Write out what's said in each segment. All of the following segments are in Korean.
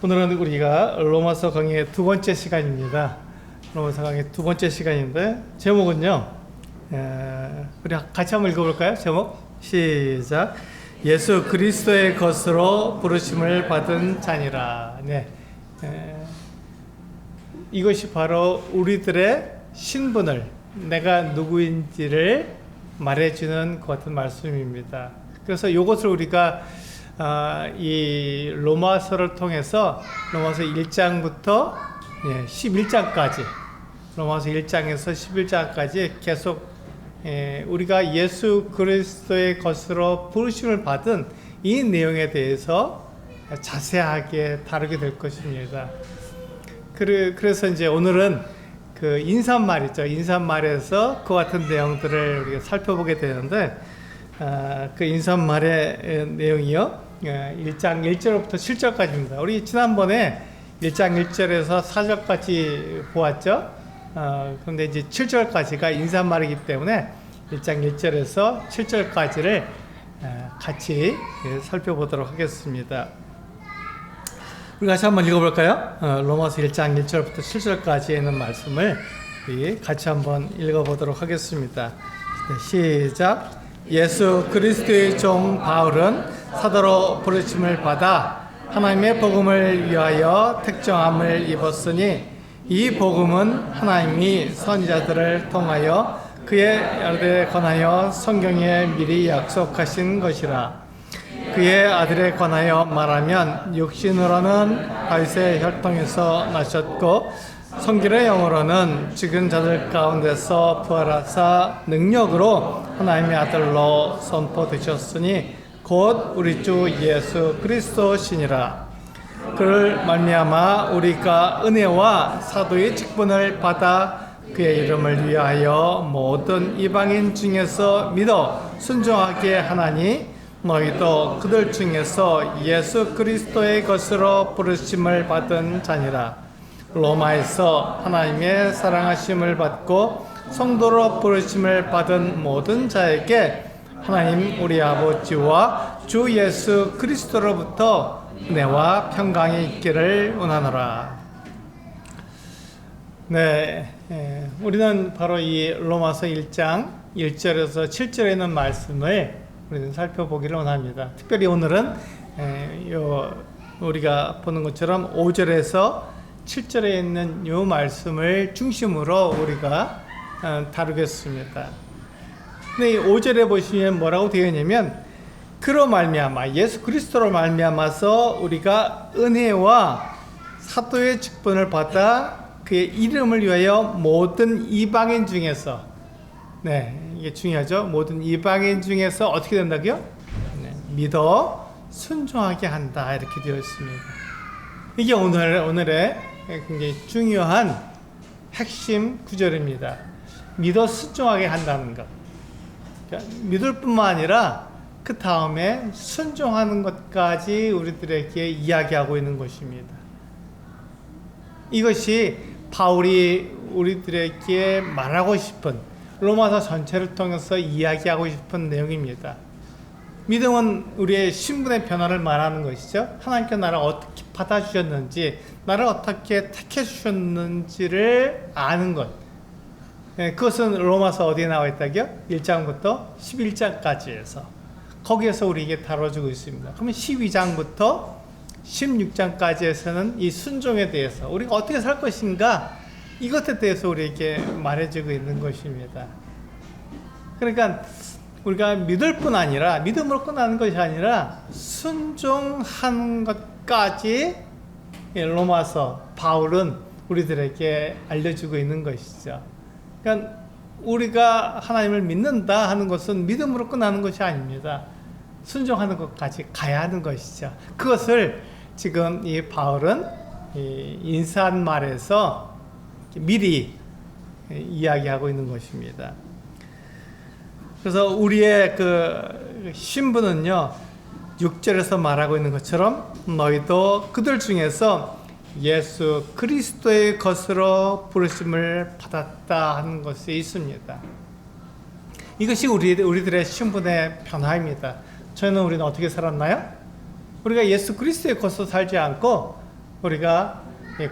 오늘은 우리가 로마서 강의의 두 번째 시간입니다. 로마서 강의 두 번째 시간인데 제목은요. 우리 같이 한번 읽어볼까요? 제목 시작. 예수 그리스도의 것으로 부르심을 받은 자니라. 네. 이것이 바로 우리들의 신분을 내가 누구인지를 말해주는 것 같은 말씀입니다. 그래서 이것을 우리가 이 로마서를 통해서 로마서 1장부터 11장까지 로마서 1장에서 11장까지 계속 우리가 예수 그리스도의 것으로 부르심을 받은 이 내용에 대해서 자세하게 다루게 될 것입니다. 그래서 이제 오늘은 그 인사말이죠. 인사말에서 그 같은 내용들을 우리가 살펴보게 되는데 그 인사말의 내용이요. 1장 1절부터 7절까지입니다. 우리 지난번에 1장 1절에서 4절까지 보았죠. 그런데 이제 7절까지가 인사말이기 때문에 1장 1절에서 7절까지를 같이 살펴보도록 하겠습니다. 우리 같이 한번 읽어볼까요? 로마서 1장 1절부터 7절까지에 있는 말씀을 우리 같이 한번 읽어보도록 하겠습니다. 시작. 예수 그리스도의 종 바울은 사도로 부르심을 받아 하나님의 복음을 위하여 택정함을 입었으니 이 복음은 하나님이 선지자들을 통하여 그의 아들에 관하여 성경에 미리 약속하신 것이라. 그의 아들에 관하여 말하면 육신으로는 다윗의 혈통에서 나셨고 성결의 영으로는 죽은 자들 가운데서 부활하사 능력으로 하나님의 아들로 선포되셨으니 곧 우리 주 예수 그리스도시니라. 그를 말미암아 우리가 은혜와 사도의 직분을 받아 그의 이름을 위하여 모든 이방인 중에서 믿어 순종하게 하나니 너희도 그들 중에서 예수 그리스도의 것으로 부르심을 받은 자니라. 로마에서 하나님의 사랑하심을 받고 성도로 부르심을 받은 모든 자에게 하나님 우리 아버지와 주 예수 그리스도로부터 은혜와 평강이 있기를 원하노라. 네, 우리는 바로 이 로마서 1장 1절에서 7절에 있는 말씀을 우리는 살펴보기를 원합니다. 특별히 오늘은 우리가 보는 것처럼 5절에서 7절에 있는 이 말씀을 중심으로 우리가 다루겠습니다. 근데 이 5절에 보시면 뭐라고 되어 있냐면 그로 말미암아 예수 그리스도로 말미암아서 우리가 은혜와 사도의 직분을 받아 그의 이름을 위하여 모든 이방인 중에서 이게 중요하죠. 모든 이방인 중에서 어떻게 된다고요? 믿어 순종하게 한다 이렇게 되어 있습니다. 이게 오늘의 굉장히 중요한 핵심 구절입니다. 믿어 순종하게 한다는 것. 그러니까 믿을 뿐만 아니라 그 다음에 순종하는 것까지 우리들에게 이야기하고 있는 것입니다. 이것이 바울이 우리들에게 말하고 싶은 로마서 전체를 통해서 이야기하고 싶은 내용입니다. 믿음은 우리의 신분의 변화를 말하는 것이죠. 하나님께 나를 어떻게 받아주셨는지, 나를 어떻게 택해주셨는지를 아는 것. 그것은 로마서 어디에 나와 있다고요? 1장부터 11장까지에서. 거기에서 우리에게 다뤄주고 있습니다. 그러면 12장부터 16장까지에서는 이 순종에 대해서 우리가 어떻게 살 것인가 이것에 대해서 우리에게 말해주고 있는 것입니다. 그러니까 우리가 믿을 뿐 아니라 믿음으로 끝나는 것이 아니라 순종하는 것까지 로마서 바울은 우리들에게 알려주고 있는 것이죠. 그러니까 우리가 하나님을 믿는다 하는 것은 믿음으로 끝나는 것이 아닙니다. 순종하는 것까지 가야 하는 것이죠. 그것을 지금 이 바울은 이 인사말에서 미리 이야기하고 있는 것입니다. 그래서 우리의 그 신분은요, 6절에서 말하고 있는 것처럼 너희도 그들 중에서 예수 그리스도의 것으로 부르심을 받았다 하는 것이 있습니다. 이것이 우리들의 신분의 변화입니다. 우리는 어떻게 살았나요? 우리가 예수 그리스도의 것으로 살지 않고 우리가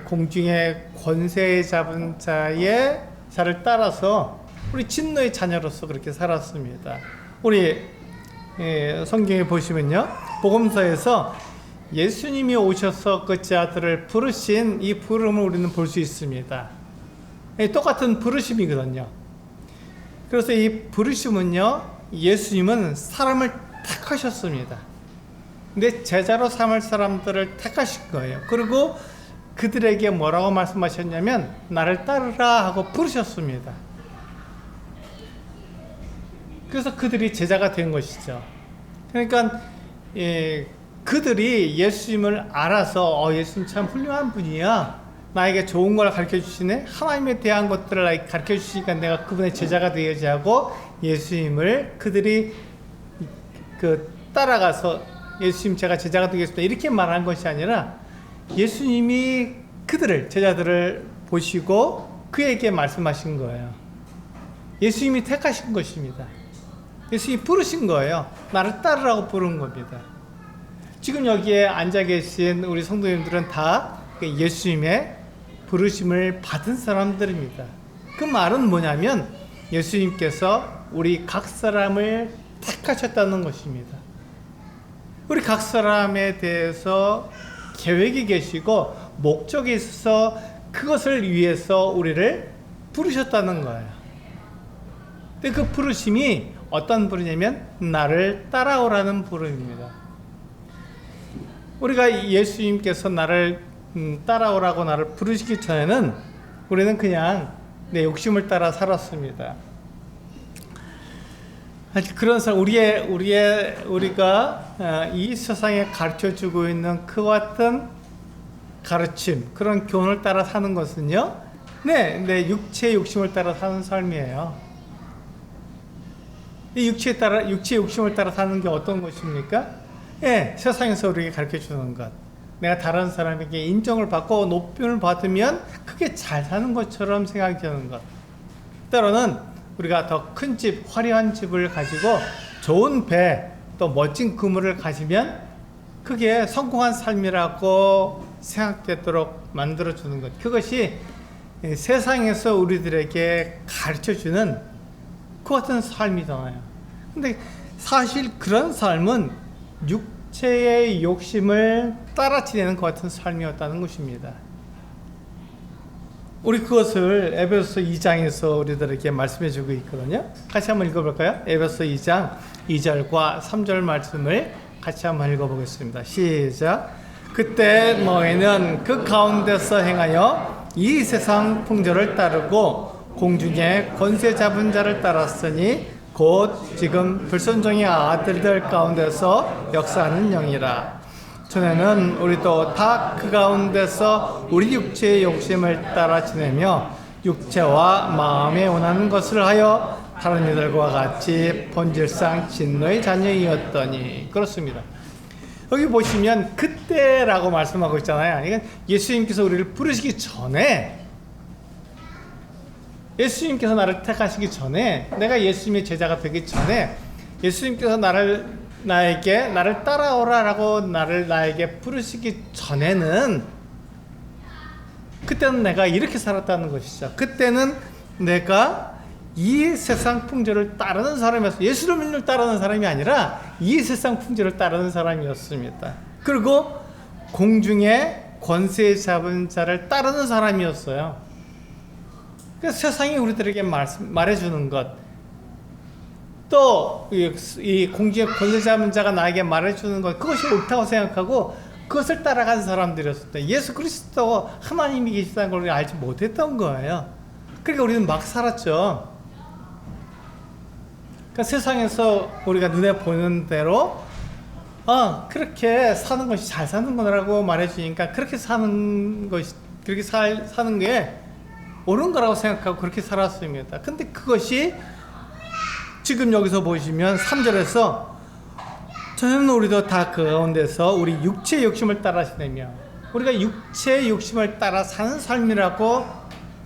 공중의 권세 잡은 자를 따라서 우리 진노의 자녀로서 그렇게 살았습니다. 우리 성경에 보시면요, 복음서에서 예수님이 오셔서 그 자들을 부르신 이 부름을 우리는 볼 수 있습니다. 똑같은 부르심이거든요. 그래서 이 부르심은요, 예수님은 사람을 택하셨습니다. 근데 제자로 삼을 사람들을 택하신 거예요. 그리고 그들에게 뭐라고 말씀하셨냐면 나를 따르라 하고 부르셨습니다. 그래서 그들이 제자가 된 것이죠. 그러니까 그들이 예수님을 알아서 예수님 참 훌륭한 분이야, 나에게 좋은 걸 가르쳐 주시네, 하나님에 대한 것들을 나에게 가르쳐 주시니까 내가 그분의 제자가 되어야지 하고 예수님을 그들이 따라가서 예수님 제가 제자가 되겠습니다 이렇게 말한 것이 아니라 예수님이 그들을, 제자들을 보시고 그에게 말씀하신 거예요. 예수님이 택하신 것입니다. 예수님이 부르신 거예요. 나를 따르라고 부른 겁니다. 지금 여기에 앉아 계신 우리 성도님들은 다 예수님의 부르심을 받은 사람들입니다. 그 말은 뭐냐면 예수님께서 우리 각 사람을 택하셨다는 것입니다. 우리 각 사람에 대해서 계획이 계시고 목적이 있어서 그것을 위해서 우리를 부르셨다는 거예요. 근데 그 부르심이 어떤 부르냐면 나를 따라오라는 부름입니다. 우리가 예수님께서 나를 따라오라고 나를 부르시기 전에는 우리는 그냥 내 욕심을 따라 살았습니다. 그런 사람, 우리가 이 세상에 가르쳐주고 있는 그 같은 가르침, 그런 교훈을 따라 사는 것은요, 내 육체의 욕심을 따라 사는 삶이에요. 이 육체의 욕심을 따라 사는 게 어떤 것입니까? 세상에서 우리에게 가르쳐주는 것. 내가 다른 사람에게 인정을 받고 높임을 받으면 그게 잘 사는 것처럼 생각이 드는 것. 때로는 우리가 더 큰 집, 화려한 집을 가지고 좋은 배, 또 멋진 그물을 가지면 그게 성공한 삶이라고 생각되도록 만들어주는 것. 그것이 세상에서 우리들에게 가르쳐주는 그 같은 삶이잖아요. 근데 사실 그런 삶은 육체의 욕심을 따라 지내는 것 같은 삶이었다는 것입니다. 우리 그것을 에베소서 2장에서 우리들에게 말씀해 주고 있거든요. 같이 한번 읽어볼까요? 에베소서 2장 2절과 3절 말씀을 같이 한번 읽어보겠습니다. 시작. 그때 너희는 그 가운데서 행하여 이 세상 풍조를 따르고 공중에 권세 잡은 자를 따랐으니 곧 지금 불순종의 아들들 가운데서 역사하는 영이라. 전에는 우리도 다 그 가운데서 우리 육체의 욕심을 따라 지내며 육체와 마음에 원하는 것을 하여 다른 이들과 같이 본질상 진노의 자녀이었더니. 그렇습니다. 여기 보시면 그때라고 말씀하고 있잖아요. 이건 예수님께서 우리를 부르시기 전에, 예수님께서 나를 택하시기 전에, 내가 예수님의 제자가 되기 전에 예수님께서 나를 따라오라라고 나에게 부르시기 전에는, 그때는 내가 이렇게 살았다는 것이죠. 그때는 내가 이 세상 풍조를 따르는 사람이었어요. 예수님을 따르는 사람이 아니라 이 세상 풍조를 따르는 사람이었습니다. 그리고 공중에 권세 잡은 자를 따르는 사람이었어요. 그래서 세상이 우리들에게 말해주는 것, 또 이 공중에 권세 잡은 자가 나에게 말해주는 것, 그것이 옳다고 생각하고 그것을 따라가는 사람들이었습니다. 예수 그리스도 하나님이 계시다는 걸 알지 못했던 거예요. 그러니까 우리는 막 살았죠. 그러니까 세상에서 우리가 눈에 보이는 대로 그렇게 사는 것이 잘 사는 거라고 말해주니까 그렇게 사는 게 옳은 거라고 생각하고 그렇게 살았습니다. 근데 그것이 지금 여기서 보시면 3절에서 저는 우리도 다 그 가운데서 우리 육체의 욕심을 따라 지내며, 우리가 육체의 욕심을 따라 사는 삶이라고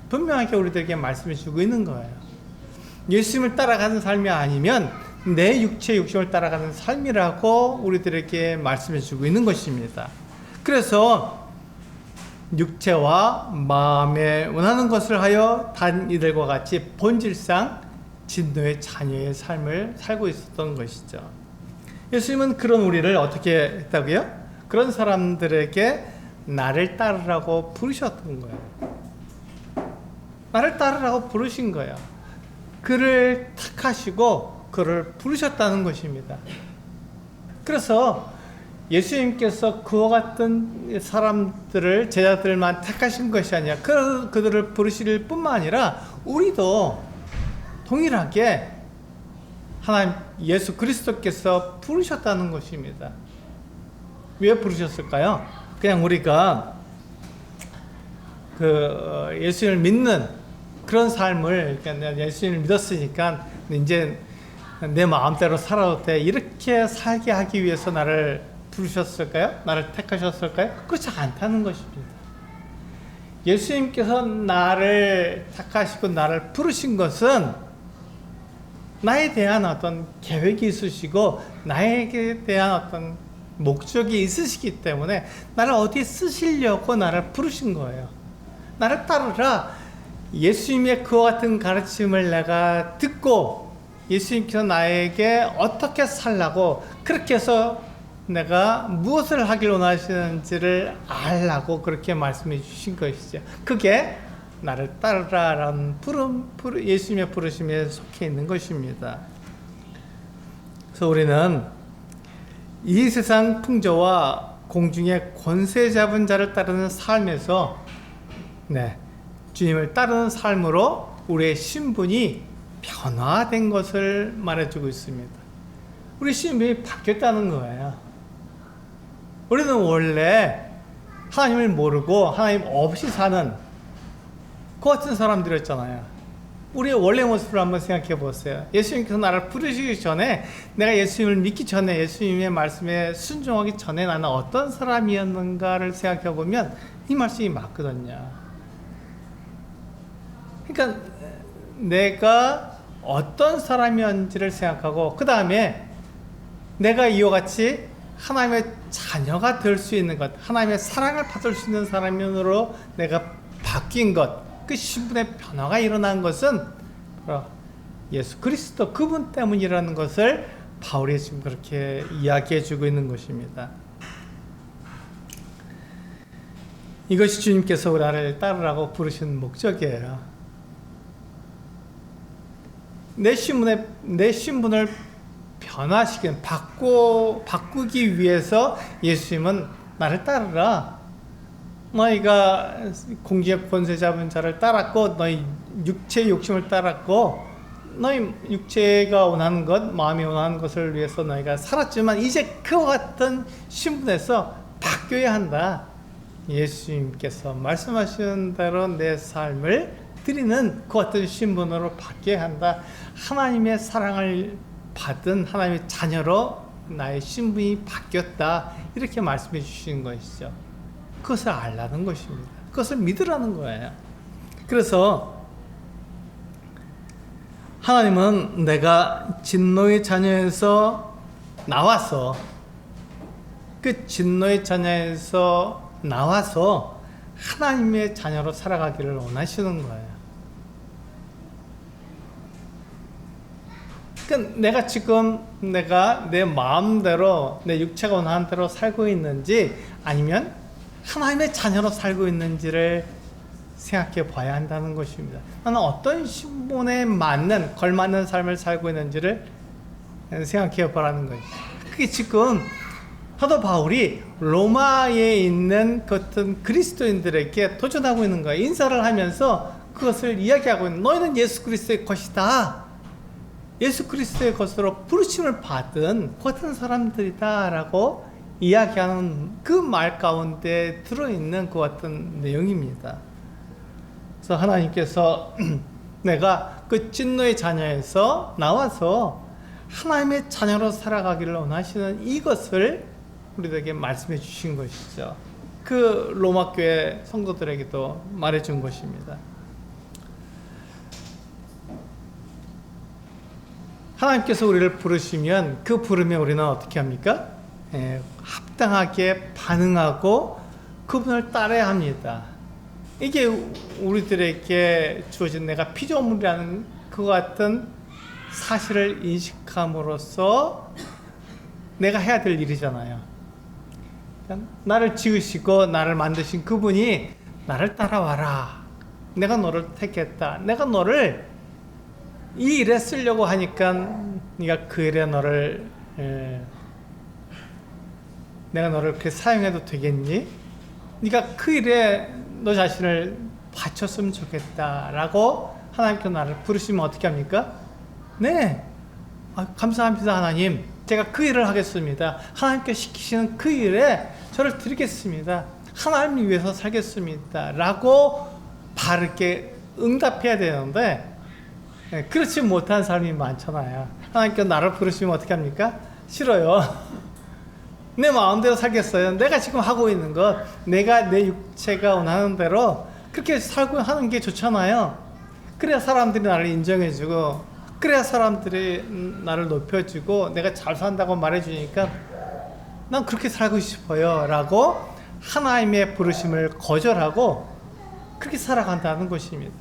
분명하게 우리들에게 말씀해 주고 있는 거예요. 예수님을 따라가는 삶이 아니면 내 육체의 욕심을 따라가는 삶이라고 우리들에게 말씀해 주고 있는 것입니다. 그래서 육체와 마음에 원하는 것을 하여 단 이들과 같이 본질상 진노의 자녀의 삶을 살고 있었던 것이죠. 예수님은 그런 우리를 어떻게 했다고요? 그런 사람들에게 나를 따르라고 부르셨던 거예요. 나를 따르라고 부르신 거예요. 그를 택하시고 그를 부르셨다는 것입니다. 그래서 예수님께서 그와 같은 사람들을, 제자들만 택하신 것이 아니라 그들을 부르실 뿐만 아니라 우리도 동일하게 하나님 예수 그리스도께서 부르셨다는 것입니다. 왜 부르셨을까요? 그냥 우리가 예수님을 믿는 그런 삶을, 그러니까 예수님을 믿었으니까 이제 내 마음대로 살아도 돼, 이렇게 살게 하기 위해서 나를 부르셨을까요? 나를 택하셨을까요? 그렇지 않다는 것입니다. 예수님께서 나를 택하시고 나를 부르신 것은 나에 대한 어떤 계획이 있으시고 나에게 대한 어떤 목적이 있으시기 때문에 나를 어디에 쓰시려고 나를 부르신 거예요. 나를 따르라. 예수님의 그와 같은 가르침을 내가 듣고 예수님께서 나에게 어떻게 살라고, 그렇게 해서 내가 무엇을 하길 원하시는지를 알라고 그렇게 말씀해 주신 것이죠. 그게 나를 따르라라는 예수님의 부르심에 속해 있는 것입니다. 그래서 우리는 이 세상 풍조와 공중의 권세 잡은 자를 따르는 삶에서 주님을 따르는 삶으로 우리의 신분이 변화된 것을 말해주고 있습니다. 우리 신분이 바뀌었다는 거예요. 우리는 원래 하나님을 모르고 하나님 없이 사는 그 같은 사람들이었잖아요. 우리의 원래 모습을 한번 생각해 보세요. 예수님께서 나를 부르시기 전에, 내가 예수님을 믿기 전에, 예수님의 말씀에 순종하기 전에 나는 어떤 사람이었는가를 생각해 보면 이 말씀이 맞거든요. 그러니까 내가 어떤 사람이었는지를 생각하고, 그 다음에 내가 이와 같이 하나님의 자녀가 될 수 있는 것, 하나님의 사랑을 받을 수 있는 사람으로 내가 바뀐 것, 그 신분의 변화가 일어난 것은 바로 예수 그리스도 그분 때문이라는 것을 바울이 지금 그렇게 이야기해 주고 있는 것입니다. 이것이 주님께서 나를 따르라고 부르신 목적이에요. 내 신분을 변화시키는, 바꾸기 위해서 예수님은 나를 따르라. 너희가 공중의 권세 잡은 자를 따랐고, 너희 육체의 욕심을 따랐고, 너희 육체가 원하는 것, 마음이 원하는 것을 위해서 너희가 살았지만 이제 그와 같은 신분에서 바뀌어야 한다. 예수님께서 말씀하신 대로 내 삶을 드리는 그 같은 신분으로 바뀌어야 한다. 하나님의 사랑을 받은 하나님의 자녀로 나의 신분이 바뀌었다. 이렇게 말씀해 주시는 것이죠. 그것을 알라는 것입니다. 그것을 믿으라는 거예요. 그래서 하나님은 내가 진노의 자녀에서 나와서, 그 진노의 자녀에서 나와서 하나님의 자녀로 살아가기를 원하시는 거예요. 그러니까 내가 지금 내 마음대로, 내 육체가 원하는 대로 살고 있는지, 아니면 하나님의 자녀로 살고 있는지를 생각해 봐야 한다는 것입니다. 나는 어떤 신분에 맞는, 걸맞는 삶을 살고 있는지를 생각해 보라는 거예요. 그게 지금 사도 바울이 로마에 있는 같은 그리스도인들에게 도전하고 있는 거예요. 인사를 하면서 그것을 이야기하고 있는, 너희는 예수 그리스도의 것이다. 예수 그리스도의 것으로 부르심을 받은 같은 사람들이다라고 이야기하는 그 말 가운데 들어있는 그 같은 내용입니다. 그래서 하나님께서 내가 그 진노의 자녀에서 나와서 하나님의 자녀로 살아가기를 원하시는 이것을 우리에게 말씀해 주신 것이죠. 그 로마 교회 성도들에게도 말해 준 것입니다. 하나님께서 우리를 부르시면 그 부름에 우리는 어떻게 합니까? 합당하게 반응하고 그분을 따라야 합니다. 이게 우리들에게 주어진 내가 피조물이라는 그 같은 사실을 인식함으로써 내가 해야 될 일이잖아요. 나를 지으시고 나를 만드신 그분이 나를 따라와라. 내가 너를 택했다. 내가 너를 이 일에 쓰려고 하니까 네가 그 일에 내가 너를 그렇게 사용해도 되겠니? 네가 그 일에 너 자신을 바쳤으면 좋겠다라고 하나님께서 나를 부르시면 어떻게 합니까? 네, 감사합니다 하나님. 제가 그 일을 하겠습니다. 하나님께서 시키시는 그 일에 저를 드리겠습니다. 하나님을 위해서 살겠습니다 라고 바르게 응답해야 되는데 그렇지 못한 사람이 많잖아요. 하나님께서 나를 부르시면 어떻게 합니까? 싫어요. 내 마음대로 살겠어요. 내가 지금 하고 있는 것, 내가 내 육체가 원하는 대로 그렇게 살고 하는 게 좋잖아요. 그래야 사람들이 나를 인정해주고, 그래야 사람들이 나를 높여주고, 내가 잘 산다고 말해주니까 난 그렇게 살고 싶어요 라고 하나님의 부르심을 거절하고 그렇게 살아간다는 것입니다.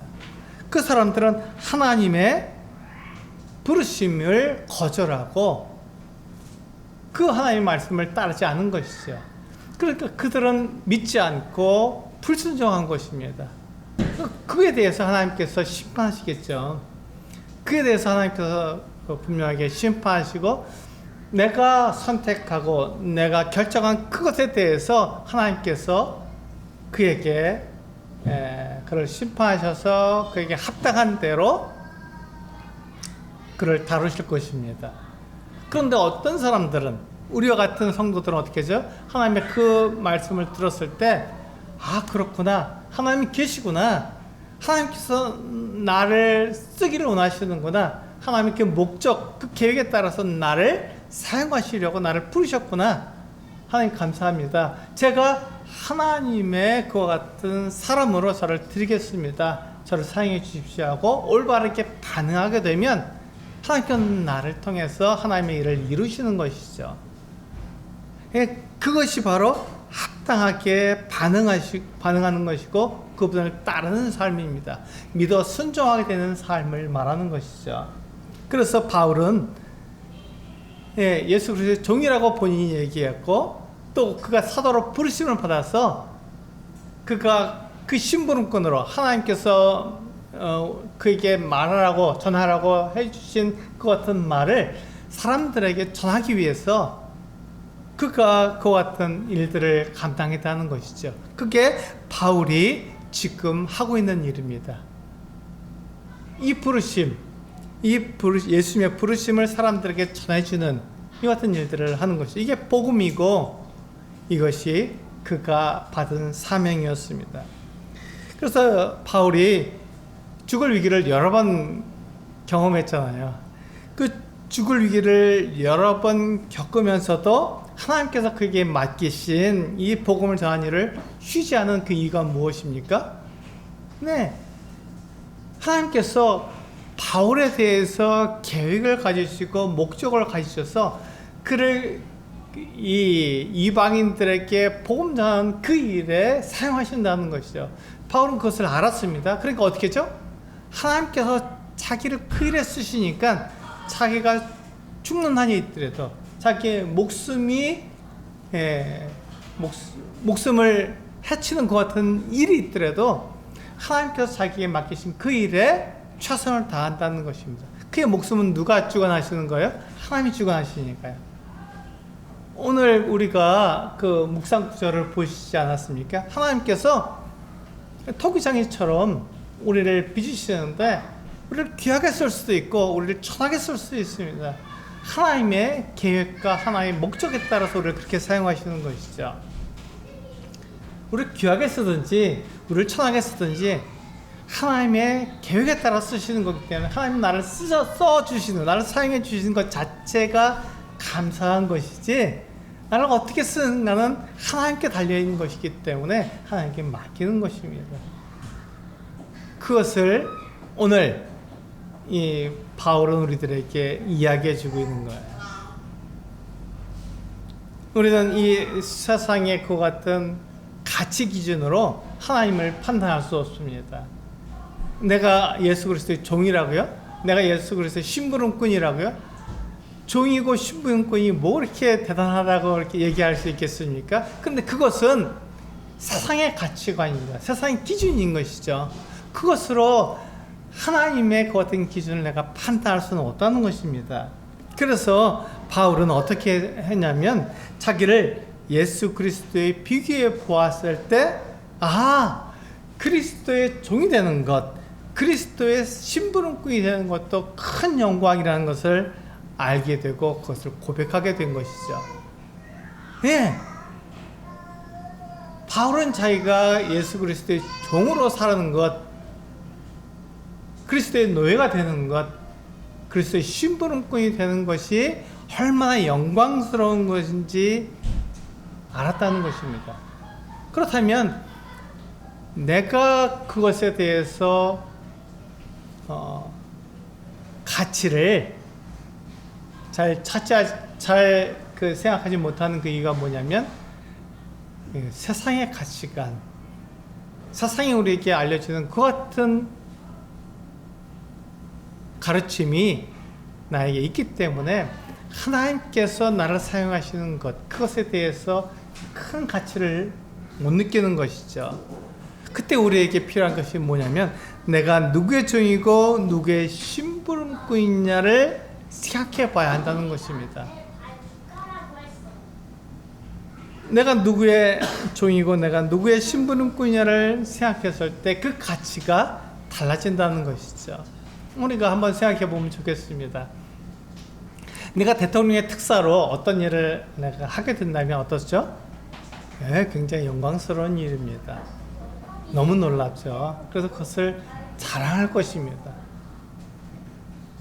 그 사람들은 하나님의 부르심을 거절하고 그 하나님의 말씀을 따르지 않은 것이죠. 그러니까 그들은 믿지 않고 불순종한 것입니다. 그에 대해서 하나님께서 심판하시겠죠. 그에 대해서 하나님께서 분명하게 심판하시고 내가 선택하고 내가 결정한 그것에 대해서 하나님께서 그에게 그를 심판하셔서 그에게 합당한 대로 그를 다루실 것입니다. 그런데 어떤 사람들은, 우리와 같은 성도들은 어떻게 하죠? 하나님의 그 말씀을 들었을 때 그렇구나, 하나님이 계시구나, 하나님께서 나를 쓰기를 원하시는구나, 하나님의 그 목적, 그 계획에 따라서 나를 사용하시려고 나를 부르셨구나, 하나님 감사합니다, 제가 하나님의 그와 같은 사람으로 저를 드리겠습니다, 저를 사용해 주십시오 하고 올바르게 반응하게 되면 하나님께서 나를 통해서 하나님의 일을 이루시는 것이죠. 그것이 바로 합당하게 반응하는 것이고 그분을 따르는 삶입니다. 믿어 순종하게 되는 삶을 말하는 것이죠. 그래서 바울은 예수 그리스도의 종이라고 본인이 얘기했고 또 그가 사도로 부르심을 받아서 그가 그 심부름꾼으로 하나님께서 그에게 말하라고 전하라고 해주신 그 같은 말을 사람들에게 전하기 위해서 그가 그 같은 일들을 감당했다는 것이죠. 그게 바울이 지금 하고 있는 일입니다. 이 부르심, 예수님의 부르심을 사람들에게 전해주는 이 같은 일들을 하는 것이 이게 복음이고 이것이 그가 받은 사명이었습니다. 그래서 바울이 죽을 위기를 여러 번 경험했잖아요. 그 죽을 위기를 여러 번 겪으면서도 하나님께서 그에게 맡기신 이 복음을 전하는 일을 쉬지 않은 그 이유가 무엇입니까? 네, 하나님께서 바울에 대해서 계획을 가지시고 목적을 가지셔서 그를 이 이방인들에게 복음 전하는 그 일에 사용하신다는 것이죠. 바울은 그것을 알았습니다. 그러니까 어떻게 했죠? 하나님께서 자기를 그 일에 쓰시니까 자기가 죽는 한이 있더라도 자기의 목숨을 해치는 것 같은 일이 있더라도 하나님께서 자기에게 맡기신 그 일에 최선을 다한다는 것입니다. 그의 목숨은 누가 주관하시는 거예요? 하나님이 주관하시니까요. 오늘 우리가 그 묵상 구절을 보시지 않았습니까? 하나님께서 토기장이처럼 우리를 빚으시는데 우리를 귀하게 쓸 수도 있고 우리를 천하게 쓸 수도 있습니다. 하나님의 계획과 하나님의 목적에 따라서 우리를 그렇게 사용하시는 것이죠. 우리를 귀하게 쓰든지 우리를 천하게 쓰든지 하나님의 계획에 따라 쓰시는 거기 때문에 하나님 나를 써주시는, 나를 사용해 주시는 것 자체가 감사한 것이지 나를 어떻게 쓰는가는 하나님께 달려있는 것이기 때문에 하나님께 맡기는 것입니다. 그것을 오늘 이 바울은 우리들에게 이야기해 주고 있는 거예요. 우리는 이 세상의 그 같은 가치 기준으로 하나님을 판단할 수 없습니다. 내가 예수 그리스도의 종이라고요? 내가 예수 그리스도의 심부름꾼이라고요? 종이고 심부름꾼이 뭐 그렇게 대단하다고 이렇게 얘기할 수 있겠습니까? 근데 그것은 세상의 가치관입니다. 세상의 기준인 것이죠. 그것으로 하나님의 그 같은 기준을 내가 판단할 수는 없다는 것입니다. 그래서 바울은 어떻게 했냐면 자기를 예수 그리스도의 비교해 보았을 때, 그리스도의 종이 되는 것, 그리스도의 심부름꾼이 되는 것도 큰 영광이라는 것을 알게 되고 그것을 고백하게 된 것이죠. 예. 바울은 자기가 예수 그리스도의 종으로 사는 것, 그리스도의 노예가 되는 것, 그리스도의 심부름꾼이 되는 것이 얼마나 영광스러운 것인지 알았다는 것입니다. 그렇다면 내가 그것에 대해서 가치를 잘 생각하지 못하는 그 이유가 뭐냐면 세상의 가치관, 세상이 우리에게 알려주는 그 같은 가르침이 나에게 있기 때문에 하나님께서 나를 사용하시는 것, 그것에 대해서 큰 가치를 못 느끼는 것이죠. 그때 우리에게 필요한 것이 뭐냐면 내가 누구의 종이고 누구의 심부름꾼이냐를 생각해 봐야 한다는 것입니다. 내가 누구의 종이고 내가 누구의 심부름꾼이냐를 생각했을 때 그 가치가 달라진다는 것이죠. 우리가 한번 생각해 보면 좋겠습니다. 내가 대통령의 특사로 어떤 일을 내가 하게 된다면 어떻죠? 굉장히 영광스러운 일입니다. 너무 놀랍죠. 그래서 그것을 자랑할 것입니다.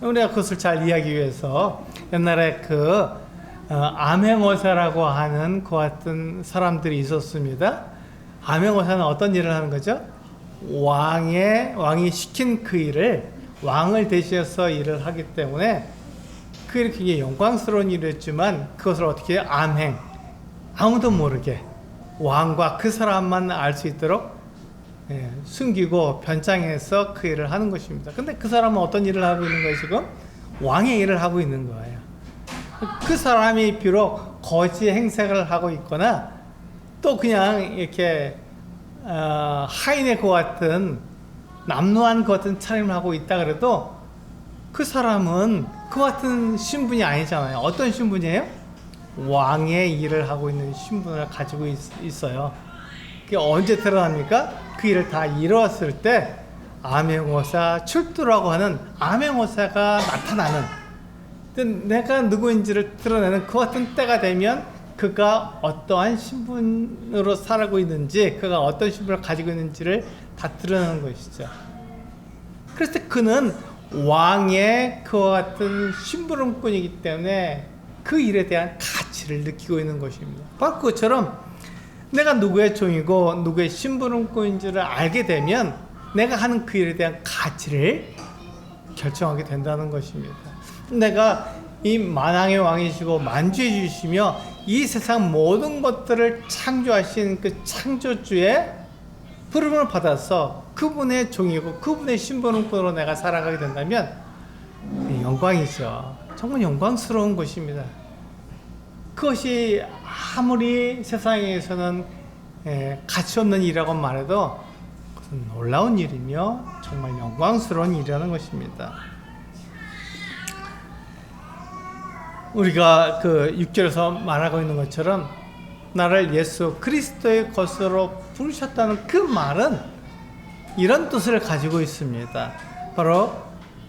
우리가 그것을 잘 이해하기 위해서 옛날에 암행어사라고 하는 그 같은 사람들이 있었습니다. 암행어사는 어떤 일을 하는 거죠? 왕이 시킨 그 일을 왕을 대신해서 일을 하기 때문에 그 일이 굉장히 영광스러운 일이었지만 그것을 어떻게 해요? 암행, 아무도 모르게 왕과 그 사람만 알 수 있도록 숨기고 변장해서 그 일을 하는 것입니다. 근데 그 사람은 어떤 일을 하고 있는 거예요? 지금 왕의 일을 하고 있는 거예요. 그 사람이 비록 거지 행색을 하고 있거나 또 그냥 이렇게 하인의 것 같은 남루한 것 같은 차림을 하고 있다 그래도 그 사람은 그 같은 신분이 아니잖아요. 어떤 신분이에요? 왕의 일을 하고 있는 신분을 가지고 있어요. 그게 언제 드러납니까? 그 일을 다 이루었을 때 암행어사 출두라고 하는 암행어사가 나타나는, 내가 누구인지를 드러내는 그 같은 때가 되면 그가 어떠한 신분으로 살고 있는지, 그가 어떤 신분을 가지고 있는지를 다 드러내는 것이죠. 그래서 그는 왕의 그와 같은 심부름꾼이기 때문에 그 일에 대한 가치를 느끼고 있는 것입니다. 바로 그것처럼 내가 누구의 종이고 누구의 심부름꾼인지를 알게 되면 내가 하는 그 일에 대한 가치를 결정하게 된다는 것입니다. 내가 이 만왕의 왕이시고 만주해 주시며 이 세상 모든 것들을 창조하신 그 창조주의 부름을 받아서 그분의 종이고 그분의 심부름꾼으로 내가 살아가게 된다면 영광이죠. 정말 영광스러운 것입니다. 그것이 아무리 세상에서는 가치 없는 일이라고 말해도 그것은 놀라운 일이며 정말 영광스러운 일이라는 것입니다. 우리가 그 6절에서 말하고 있는 것처럼 나를 예수 그리스도의 것으로 부르셨다는 그 말은 이런 뜻을 가지고 있습니다.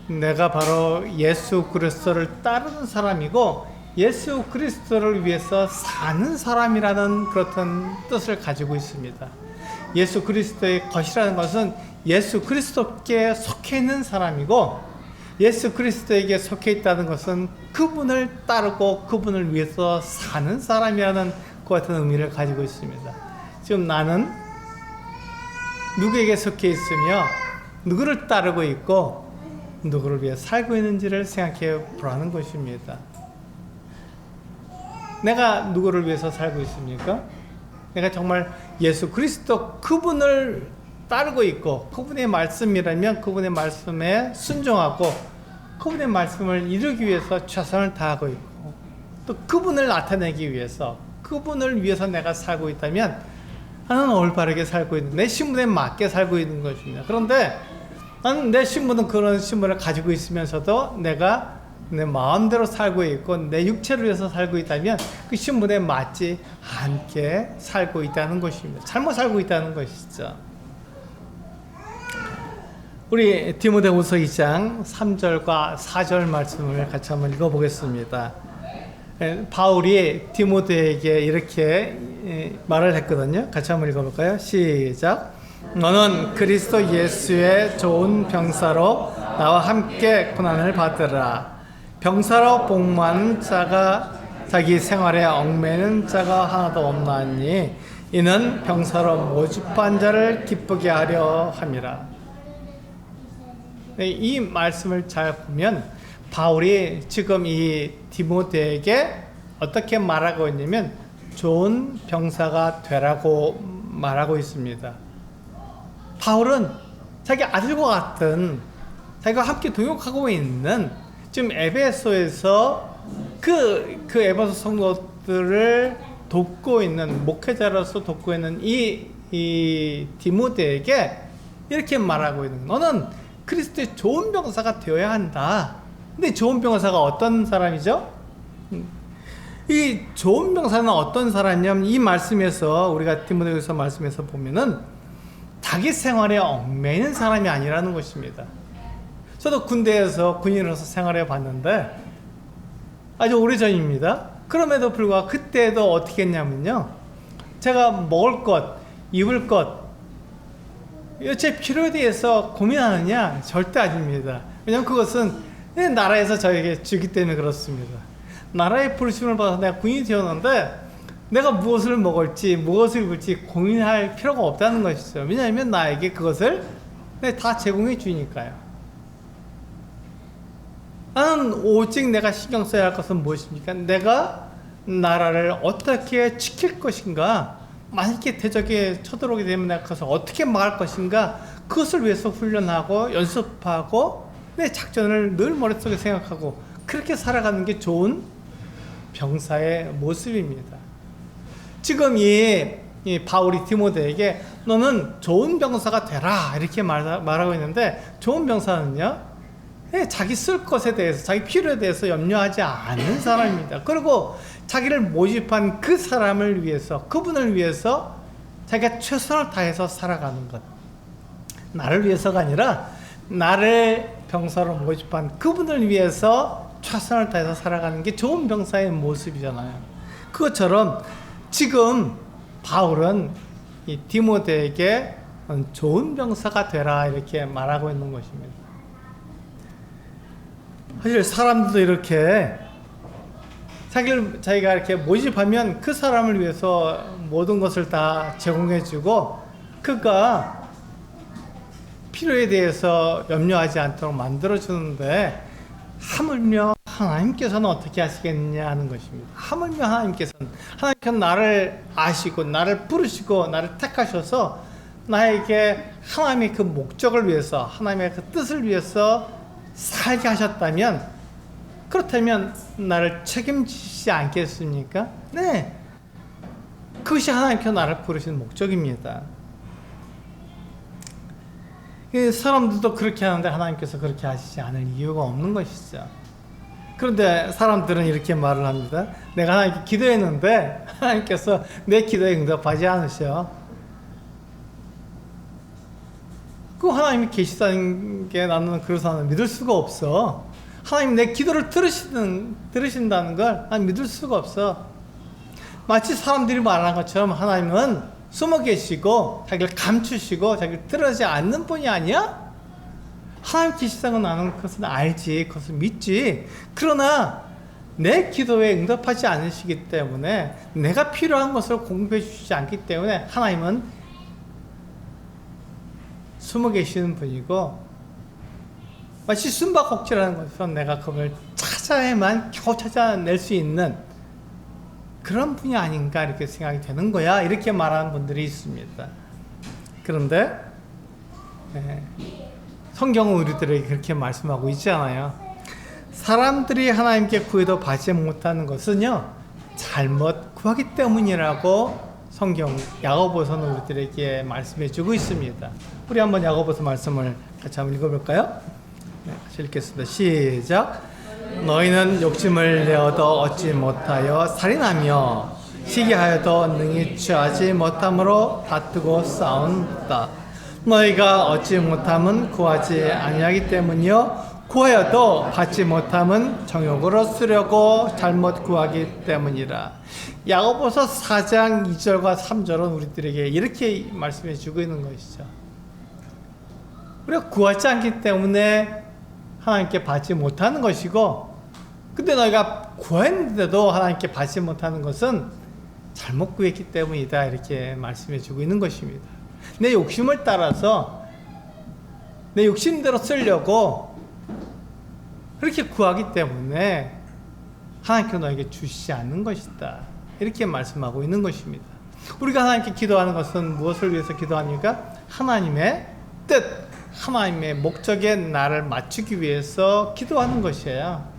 내가 바로 예수 그리스도를 따르는 사람이고 예수 그리스도를 위해서 사는 사람이라는 그렇던 뜻을 가지고 있습니다. 예수 그리스도의 것이라는 것은 예수 그리스도께 속해 있는 사람이고, 예수 그리스도에게 속해 있다는 것은 그분을 따르고 그분을 위해서 사는 사람이라는 그 같은 의미를 가지고 있습니다. 지금 나는 누구에게 속해 있으며 누구를 따르고 있고 누구를 위해 살고 있는지를 생각해 보라는 것입니다. 내가 누구를 위해서 살고 있습니까? 내가 정말 예수 그리스도 그분을 따르고 있고 그분의 말씀이라면 그분의 말씀에 순종하고 그분의 말씀을 이루기 위해서 최선을 다하고 있고 또 그분을 나타내기 위해서 그분을 위해서 내가 살고 있다면 나는 올바르게 살고 있는 내 신분에 맞게 살고 있는 것입니다. 그런데 나는 내 신분은 그런 신분을 가지고 있으면서도 내가 내 마음대로 살고 있고 내 육체를 위해서 살고 있다면 그 신분에 맞지 않게 살고 있다는 것입니다. 잘못 살고 있다는 것이죠. 우리 디모데후서 2장 3절과 4절 말씀을 같이 한번 읽어보겠습니다. 바울이 디모데에게 이렇게 말을 했거든요. 같이 한번 읽어볼까요? 시작. 너는 그리스도 예수의 좋은 병사로 나와 함께 고난을 받으라. 병사로 복무하는 자가 자기 생활에 얽매이는 자가 하나도 없나니 이는 병사로 모집한 자를 기쁘게 하려 함이라. 이 말씀을 잘 보면 바울이 지금 이 디모데에게 어떻게 말하고 있냐면 좋은 병사가 되라고 말하고 있습니다. 바울은 자기 아들과 같은 자기가 함께 동역하고 있는 지금 에베소에서 그 에베소 성도들을 돕고 있는 목회자로서 돕고 있는 이 디모데에게 이렇게 말하고 있는 거예요. 너는 그리스도의 좋은 병사가 되어야 한다. 근데 좋은 병사가 어떤 사람이죠? 이 좋은 병사는 어떤 사람이냐면 이 말씀에서 우리가 디모데후서 말씀에서 보면은 자기 생활에 얽매이는 사람이 아니라는 것입니다. 저도 군대에서 군인으로서 생활해 봤는데 아주 오래전입니다. 그럼에도 불구하고 그때도 어떻게 했냐면요. 제가 먹을 것, 입을 것 제 필요에 대해서 고민하느냐? 절대 아닙니다. 왜냐하면 그것은 나라에서 저에게 주기 때문에 그렇습니다. 나라의 부르심을 받아서 내가 군인이 되었는데 내가 무엇을 먹을지 무엇을 입을지 고민할 필요가 없다는 것이죠. 왜냐하면 나에게 그것을 다 제공해 주니까요. 나는 오직 내가 신경 써야 할 것은 무엇입니까? 내가 나라를 어떻게 지킬 것인가? 만약에 대적에 쳐들어오게 되면 내가 그것을 어떻게 막을 것인가? 그것을 위해서 훈련하고 연습하고 내 작전을 늘 머릿속에 생각하고 그렇게 살아가는 게 좋은 병사의 모습입니다. 지금 이 바울이 디모데에게 너는 좋은 병사가 되라 이렇게 말하고 있는데 좋은 병사는요 자기 쓸 것에 대해서 자기 필요에 대해서 염려하지 않은 사람입니다. 그리고 자기를 모집한 그 사람을 위해서 그분을 위해서 자기가 최선을 다해서 살아가는 것, 나를 위해서가 아니라 나를 병사로 모집한 그분을 위해서 최선을 다해서 살아가는 게 좋은 병사의 모습이잖아요. 그것처럼 지금 바울은 이 디모데에게 좋은 병사가 되라 이렇게 말하고 있는 것입니다. 사실 사람들도 이렇게 자기가 이렇게 모집하면 그 사람을 위해서 모든 것을 다 제공해주고 그가 필요에 대해서 염려하지 않도록 만들어주는데 하물며 하나님께서는 어떻게 하시겠느냐 하는 것입니다. 하물며 하나님께서는 나를 아시고 나를 부르시고 나를 택하셔서 나에게 하나님의 그 목적을 위해서 하나님의 그 뜻을 위해서 살게 하셨다면 그렇다면 나를 책임지시지 않겠습니까? 네, 그것이 하나님께서 나를 부르신 목적입니다. 사람들도 그렇게 하는데 하나님께서 그렇게 하시지 않을 이유가 없는 것이죠. 그런데 사람들은 이렇게 말을 합니다. 내가 하나님께 기도했는데 하나님께서 내 기도에 응답하지 않으셔. 그 하나님이 계시다는 게 나는 그래서 나는 믿을 수가 없어. 하나님 내 기도를 들으신다는 걸 난 믿을 수가 없어. 마치 사람들이 말하는 것처럼 하나님은 숨어 계시고 자기를 감추시고 자기를 드러내지 않는 분이 아니야? 하나님 계시다는 건 나는 그것은 알지, 그것을 믿지. 그러나 내 기도에 응답하지 않으시기 때문에 내가 필요한 것을 공급해 주시지 않기 때문에 하나님은 숨어 계시는 분이고 마치 숨바꼭질하는 것처럼 내가 그걸 찾아야만 겨우 찾아낼 수 있는 그런 분이 아닌가 이렇게 생각이 되는 거야. 이렇게 말하는 분들이 있습니다. 그런데 성경은 우리들에게 그렇게 말씀하고 있지 않아요. 사람들이 하나님께 구해도 받지 못하는 것은요, 잘못 구하기 때문이라고 성경 야고보서는 우리들에게 말씀해 주고 있습니다. 우리 한번 야고보서 말씀을 같이 한번 읽어볼까요? 네, 같이 읽겠습니다. 시작. 너희는 욕심을 내어도 얻지 못하여 살인하며 시기하여도 능히 취하지 못함으로 다투고 싸운다. 너희가 얻지 못함은 구하지 아니하기 때문이요 구하여도 받지 못함은 정욕으로 쓰려고 잘못 구하기 때문이라. 야고보서 4장 2절과 3절은 우리들에게 이렇게 말씀해 주고 있는 것이죠. 우리가 구하지 않기 때문에 하나님께 받지 못하는 것이고, 근데 너희가 구했는데도 하나님께 받지 못하는 것은 잘못 구했기 때문이다 이렇게 말씀해 주고 있는 것입니다. 내 욕심을 따라서 내 욕심대로 쓰려고 그렇게 구하기 때문에 하나님께 너에게 주시지 않는 것이다 이렇게 말씀하고 있는 것입니다. 우리가 하나님께 기도하는 것은 무엇을 위해서 기도합니까? 하나님의 뜻, 하나님의 목적에 나를 맞추기 위해서 기도하는 것이에요.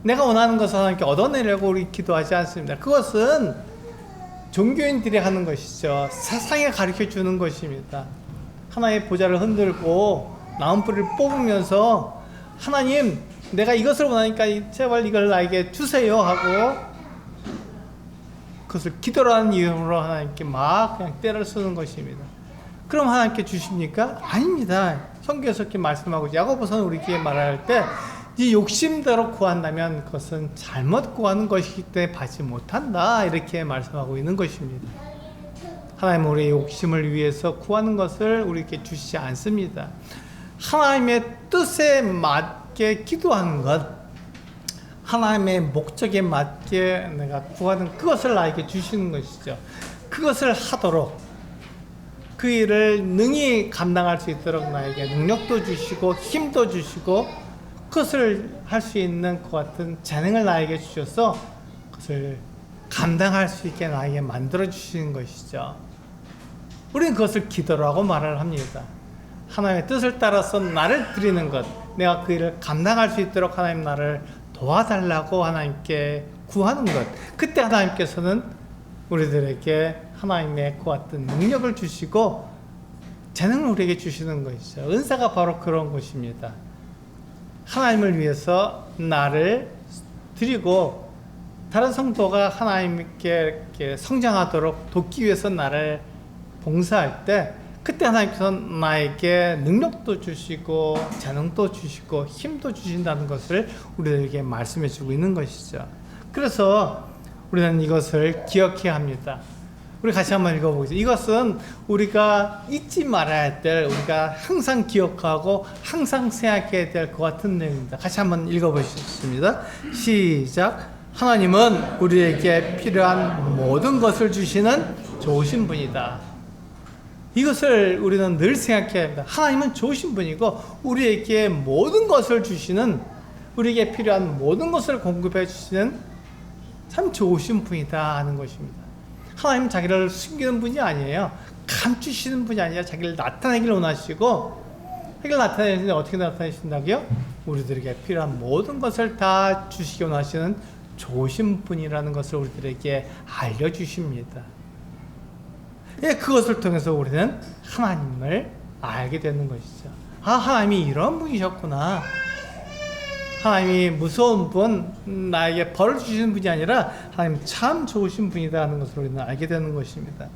내가 원하는 것을 하나님께 얻어내려고 우리 기도하지 않습니다. 그것은 종교인들이 하는 것이죠. 세상에 가르쳐 주는 것입니다. 하나의 보좌를 흔들고 나무뿌리를 뽑으면서 하나님, 내가 이것을 원하니까 제발 이걸 나에게 주세요 하고 그것을 기도라는 이름으로 하나님께 막 그냥 때를 쓰는 것입니다. 그럼 하나님께 주십니까? 아닙니다. 성경에서 이렇게 말씀하고 야고보서는 우리에게 말할 때 이 욕심대로 구한다면 그것은 잘못 구하는 것이기 때문에 받지 못한다 이렇게 말씀하고 있는 것입니다. 하나님은 우리의 욕심을 위해서 구하는 것을 우리에게 주시지 않습니다. 하나님의 뜻에 맞게 기도하는 것, 하나님의 목적에 맞게 내가 구하는 그것을 나에게 주시는 것이죠. 그것을 하도록 그 일을 능히 감당할 수 있도록 나에게 능력도 주시고 힘도 주시고 그것을 할 수 있는 것 같은 재능을 나에게 주셔서 그것을 감당할 수 있게 나에게 만들어 주시는 것이죠. 우리는 그것을 기도라고 말을 합니다. 하나님의 뜻을 따라서 나를 드리는 것, 내가 그 일을 감당할 수 있도록 하나님 나를 도와달라고 하나님께 구하는 것, 그때 하나님께서는 우리들에게 하나님의 그 같은 능력을 주시고 재능을 우리에게 주시는 것이죠. 은사가 바로 그런 것입니다. 하나님을 위해서 나를 드리고 다른 성도가 하나님께 이렇게 성장하도록 돕기 위해서 나를 봉사할 때 그때 하나님께서 나에게 능력도 주시고 재능도 주시고 힘도 주신다는 것을 우리에게 말씀해 주고 있는 것이죠. 그래서 우리는 이것을 기억해야 합니다. 우리 같이 한번 읽어보겠습니다. 이것은 우리가 잊지 말아야 될, 우리가 항상 기억하고 항상 생각해야 될 것 같은 내용입니다. 같이 한번 읽어보겠습니다. 시작. 하나님은 우리에게 필요한 모든 것을 주시는 좋으신 분이다. 이것을 우리는 늘 생각해야 합니다. 하나님은 좋으신 분이고 우리에게 모든 것을 주시는, 우리에게 필요한 모든 것을 공급해 주시는 참 좋으신 분이다 하는 것입니다. 하나님은 자기를 숨기는 분이 아니에요. 감추시는 분이 아니라 자기를 나타내기를 원하시고, 자기를 나타내시는데 어떻게 나타내신다고요? 우리들에게 필요한 모든 것을 다 주시기 원하시는 좋으신 분이라는 것을 우리들에게 알려주십니다. 예, 그것을 통해서 우리는 하나님을 알게 되는 것이죠. 아, 하나님이 이런 분이셨구나. 하나님이 무서운 분, 나에게 벌을 주시는 분이 아니라 하나님 참 좋으신 분이다 하는 것을 우리는 알게 되는 것입니다.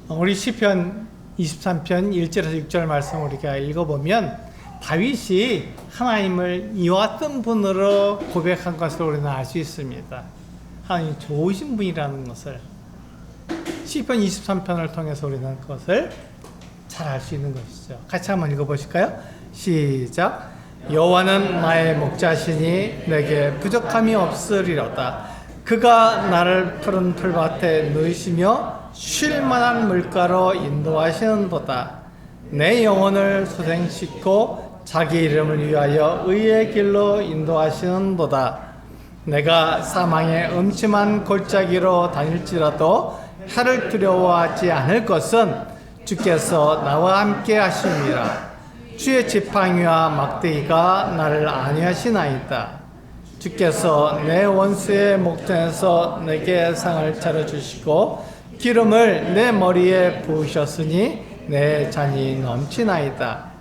우리 시편 23편 1절에서 6절 말씀 우리가 읽어보면 다윗이 하나님을 이와 같은 분으로 고백한 것을 우리는 알 수 있습니다. 하나님이 좋으신 분이라는 것을 시편 23편을 통해서 우리는 그것을 잘 알 수 있는 것이죠. 같이 한번 읽어보실까요? 시작. 여호와는 나의 목자시니 내게 부족함이 없으리로다. 그가 나를 푸른 풀밭에 누이시며 쉴 만한 물가로 인도하시는도다. 내 영혼을 소생시키고 자기 이름을 위하여 의의 길로 인도하시는도다. 내가 사망의 음침한 골짜기로 다닐지라도 해를 두려워하지 않을 것은 주께서 나와 함께 하심이라. 주의 지팡이와 막대기가 나를 안위하시나이다. 주께서 내 원수의 목전에서 내게 상을 차려주시고 기름을 내 머리에 부으셨으니 내 잔이 넘치나이다.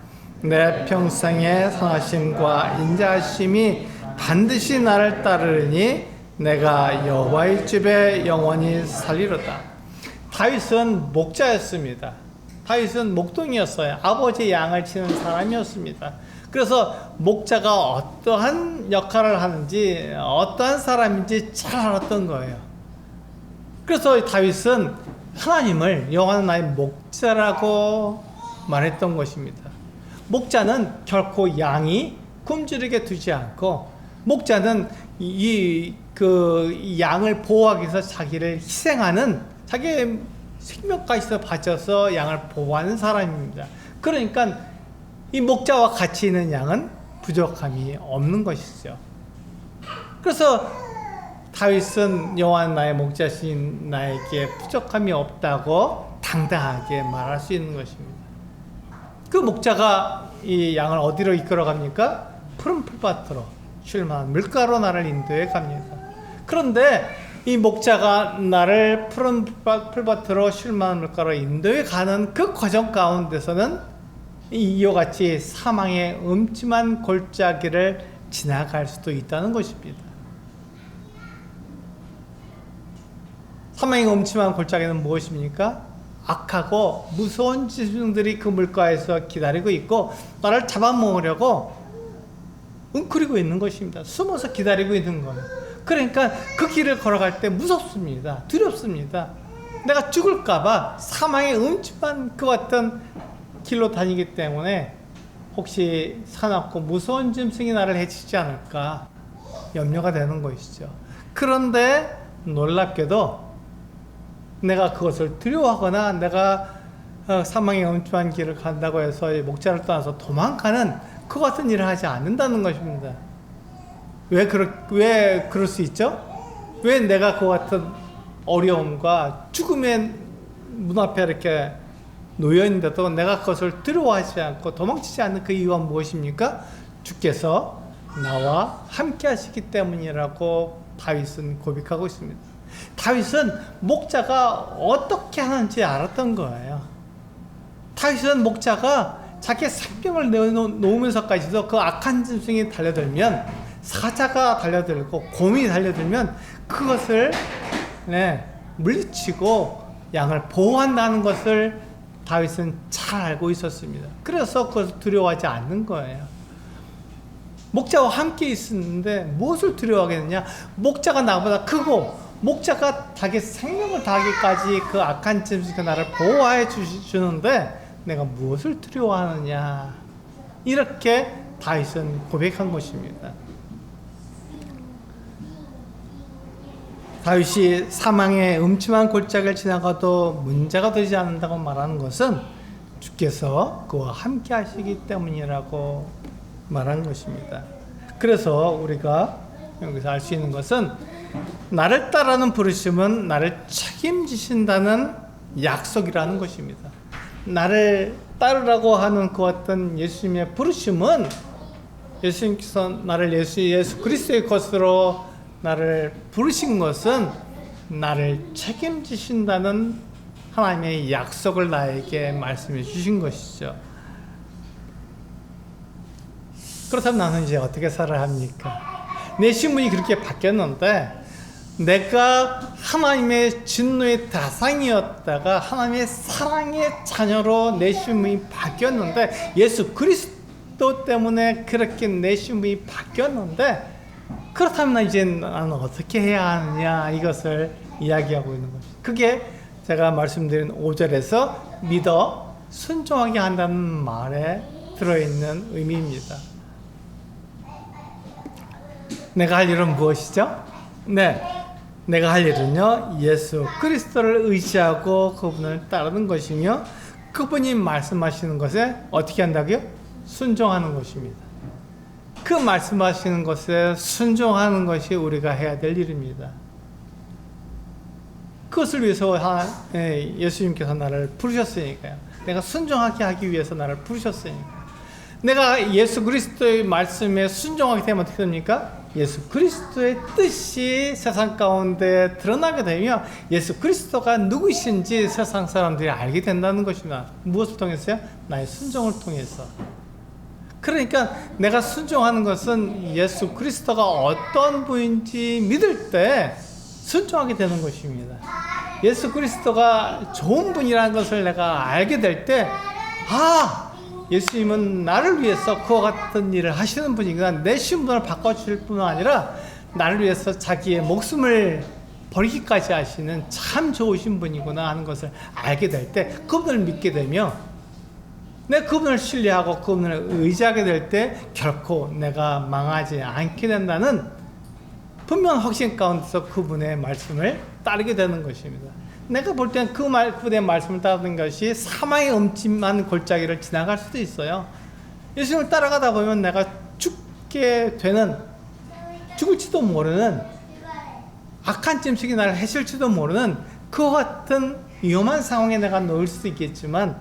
내 평생의 선하심과 인자하심이 반드시 나를 따르리니 내가 여호와의 집에 영원히 살리로다. 다윗은 목자였습니다. 다윗은 목동이었어요. 아버지의 양을 치는 사람이었습니다. 그래서 목자가 어떠한 역할을 하는지 어떠한 사람인지 잘 알았던 거예요. 그래서 다윗은 하나님을 여호와는 나의 목자라고 말했던 것입니다. 목자는 결코 양이 굶주리게 두지 않고, 목자는 그 양을 보호하기 위해서 자기를 희생하는, 자기의 생명까지 바쳐서 양을 보호하는 사람입니다. 그러니까 이 목자와 같이 있는 양은 부족함이 없는 것이죠. 그래서 다윗은 여호와는 나의 목자신 나에게 부족함이 없다고 당당하게 말할 수 있는 것입니다. 그 목자가 이 양을 어디로 이끌어 갑니까? 푸른 풀밭으로, 쉴만한 물가로 나를 인도해 갑니다. 그런데 이 목자가 나를 푸른 풀밭으로 쉴만한 물가로 인도해 가는 그 과정 가운데서는 이와 같이 사망의 음침한 골짜기를 지나갈 수도 있다는 것입니다. 사망의 음침한 골짜기는 무엇입니까? 악하고 무서운 짐승들이 그 물가에서 기다리고 있고 나를 잡아먹으려고 웅크리고 있는 것입니다. 숨어서 기다리고 있는 거예요. 그러니까 그 길을 걸어갈 때 무섭습니다. 두렵습니다. 내가 죽을까봐 사망의 음침한 그 같은 길로 다니기 때문에 혹시 사납고 무서운 짐승이 나를 해치지 않을까 염려가 되는 것이죠. 그런데 놀랍게도 내가 그것을 두려워하거나 내가 사망의 음침한 길을 간다고 해서 목자를 떠나서 도망가는 그 같은 일을 하지 않는다는 것입니다. 왜 그럴 수 있죠? 왜 내가 그 같은 어려움과 죽음의 문 앞에 이렇게 놓여 있는데도 내가 그것을 두려워하지 않고 도망치지 않는 그 이유가 무엇입니까? 주께서 나와 함께 하시기 때문이라고 다윗은 고백하고 있습니다. 다윗은 목자가 어떻게 하는지 알았던 거예요. 다윗은 목자가 자기 생명을 내놓으면서까지도 그 악한 짐승이 달려들면, 사자가 달려들고 곰이 달려들면 그것을 물리치고 양을 보호한다는 것을 다윗은 잘 알고 있었습니다. 그래서 그것을 두려워하지 않는 거예요. 목자와 함께 있었는데 무엇을 두려워하겠느냐? 목자가 나보다 크고 목자가 자기 생명을 다하기까지 그 악한 짐승이 나를 보호해 주는데 내가 무엇을 두려워하느냐? 이렇게 다윗은 고백한 것입니다. 다윗이 사망의 음침한 골짜기를 지나가도 문제가 되지 않는다고 말하는 것은 주께서 그와 함께 하시기 때문이라고 말한 것입니다. 그래서 우리가 여기서 알 수 있는 것은 나를 따르는 부르심은 나를 책임지신다는 약속이라는 것입니다. 나를 따르라고 하는 그 어떤 예수님의 부르심은 예수님께서 나를 예수 그리스도의 것으로 나를 부르신 것은 나를 책임지신다는 하나님의 약속을 나에게 말씀해 주신 것이죠. 그렇다면 나는 이제 어떻게 살아야 합니까? 내 신분이 그렇게 바뀌었는데 내가 하나님의 진노의 대상이었다가 하나님의 사랑의 자녀로 내 신분이 바뀌었는데, 예수 그리스도 때문에 그렇게 내 신분이 바뀌었는데, 그렇다면 이제 나는 어떻게 해야 하느냐, 이것을 이야기하고 있는 것입니다. 그게 제가 말씀드린 5절에서 믿어 순종하게 한다는 말에 들어있는 의미입니다. 내가 할 일은 무엇이죠? 내가 할 일은요, 예수 그리스도를 의지하고 그분을 따르는 것이며, 그 그분이 말씀하시는 것에 어떻게 한다고요? 순종하는 것입니다. 그 말씀하시는 것에 순종하는 것이 우리가 해야 될 일입니다. 그것을 위해서 예수님께서 나를 부르셨으니까요. 내가 순종하게 하기 위해서 나를 부르셨으니까. 내가 예수 그리스도의 말씀에 순종하게 되면 어떻게 됩니까? 예수 그리스도의 뜻이 세상 가운데 드러나게 되며 예수 그리스도가 누구신지 세상 사람들이 알게 된다는 것입니다. 무엇을 통해서요? 나의 순종을 통해서. 그러니까 내가 순종하는 것은 예수 그리스도가 어떤 분인지 믿을 때 순종하게 되는 것입니다. 예수 그리스도가 좋은 분이라는 것을 내가 알게 될 때, 예수님은 나를 위해서 그와 같은 일을 하시는 분이구나. 내 신분을 바꿔주실 뿐만 아니라 나를 위해서 자기의 목숨을 버리기까지 하시는 참 좋으신 분이구나 하는 것을 알게 될 때, 그분을 믿게 되며 내가 그분을 신뢰하고 그분을 의지하게 될 때 결코 내가 망하지 않게 된다는 분명한 확신 가운데서 그분의 말씀을 따르게 되는 것입니다. 내가 볼 때는 그분의 말씀을 따르는 것이 사망의 음침한 골짜기를 지나갈 수도 있어요. 예수님을 따라가다 보면 내가 죽을지도 모르는 악한 짐승이 나를 해칠지도 모르는 그와 같은 위험한 상황에 내가 놓일 수도 있겠지만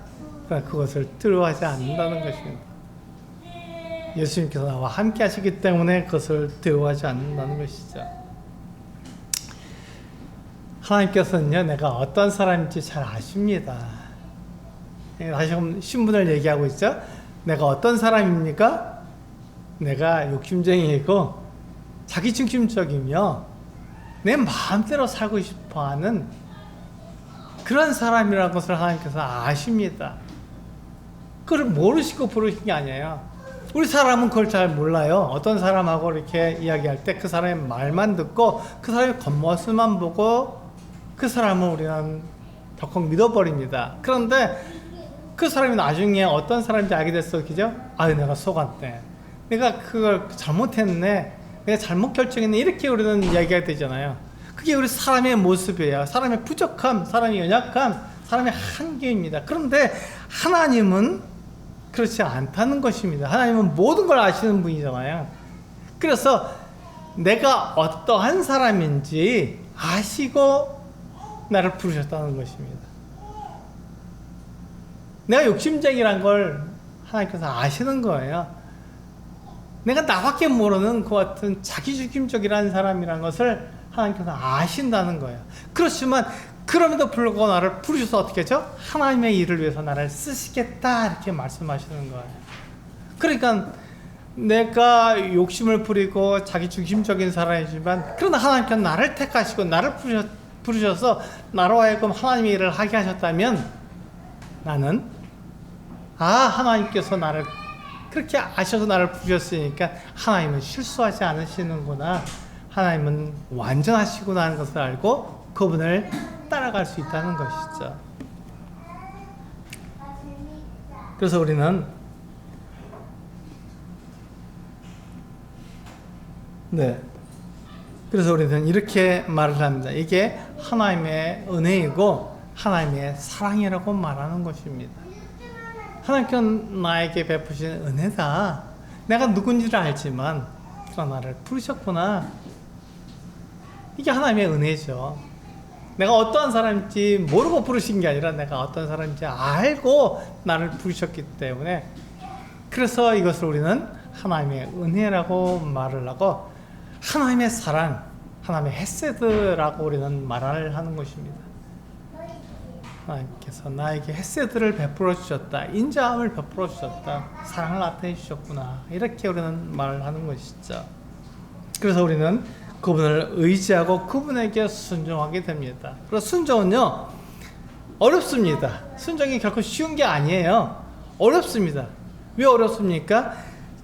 그것을 두려워하지 않는다는 것입니다. 예수님께서 나와 함께 하시기 때문에 그것을 두려워하지 않는다는 것이죠. 하나님께서는요, 내가 어떤 사람인지 잘 아십니다. 다시 한번 신분을 얘기하고 있죠. 내가 어떤 사람입니까? 내가 욕심쟁이이고 자기중심적이며 내 마음대로 살고 싶어하는 그런 사람이라는 것을 하나님께서 아십니다. 그걸 모르시고 부르신 게 아니에요. 우리 사람은 그걸 잘 몰라요. 어떤 사람하고 이렇게 이야기할 때 그 사람의 말만 듣고 그 사람의 겉모습만 보고 그 사람을 우리는 덜컥 믿어버립니다. 그런데 그 사람이 나중에 어떤 사람인지 알게 됐어, 그죠? 내가 속았네. 내가 그걸 잘못했네. 내가 잘못 결정했네. 이렇게 우리는 이야기가 되잖아요. 그게 우리 사람의 모습이에요. 사람의 부족함, 사람의 연약함, 사람의 한계입니다. 그런데 하나님은 그렇지 않다는 것입니다. 하나님은 모든 걸 아시는 분이잖아요. 그래서 내가 어떠한 사람인지 아시고 나를 부르셨다는 것입니다. 내가 욕심쟁이란 걸 하나님께서 아시는 거예요. 내가 나밖에 모르는 그 같은 자기중심적이라는 사람이라는 것을 하나님께서 아신다는 거예요. 그렇지만 그럼에도 불구하고 나를 부르셔서 어떻게 하죠? 하나님의 일을 위해서 나를 쓰시겠다 이렇게 말씀하시는 거예요. 그러니까 내가 욕심을 부리고 자기중심적인 사람이지만 그러나 하나님께서 나를 택하시고 나를 부르셔서 나로 하여금 하나님의 일을 하게 하셨다면 나는 하나님께서 나를 그렇게 아셔서 나를 부르셨으니까 하나님은 실수하지 않으시는구나, 하나님은 완전하시구나 하는 것을 알고 그분을 따라갈 수 있다는 것이죠. 그래서 우리는 이렇게 말을 합니다. 이게 하나님의 은혜이고 하나님의 사랑이라고 말하는 것입니다. 하나님께서 나에게 베푸신 은혜다. 내가 누군지를 알지만 그러나 나를 부르셨구나. 이게 하나님의 은혜죠. 내가 어떠한 사람인지 모르고 부르신 게 아니라 내가 어떤 사람인지 알고 나를 부르셨기 때문에, 그래서 이것을 우리는 하나님의 은혜라고 말을 하고 하나님의 사랑, 하나님의 헤세드라고 우리는 말을 하는 것입니다. 하나님께서 나에게 헤세드를 베풀어 주셨다, 인자함을 베풀어 주셨다, 사랑을 나타내 주셨구나, 이렇게 우리는 말을 하는 것이죠. 그래서 우리는 그분을 의지하고 그분에게 순종하게 됩니다. 그래서 순종은요, 어렵습니다. 순종이 결코 쉬운 게 아니에요. 어렵습니다. 왜 어렵습니까?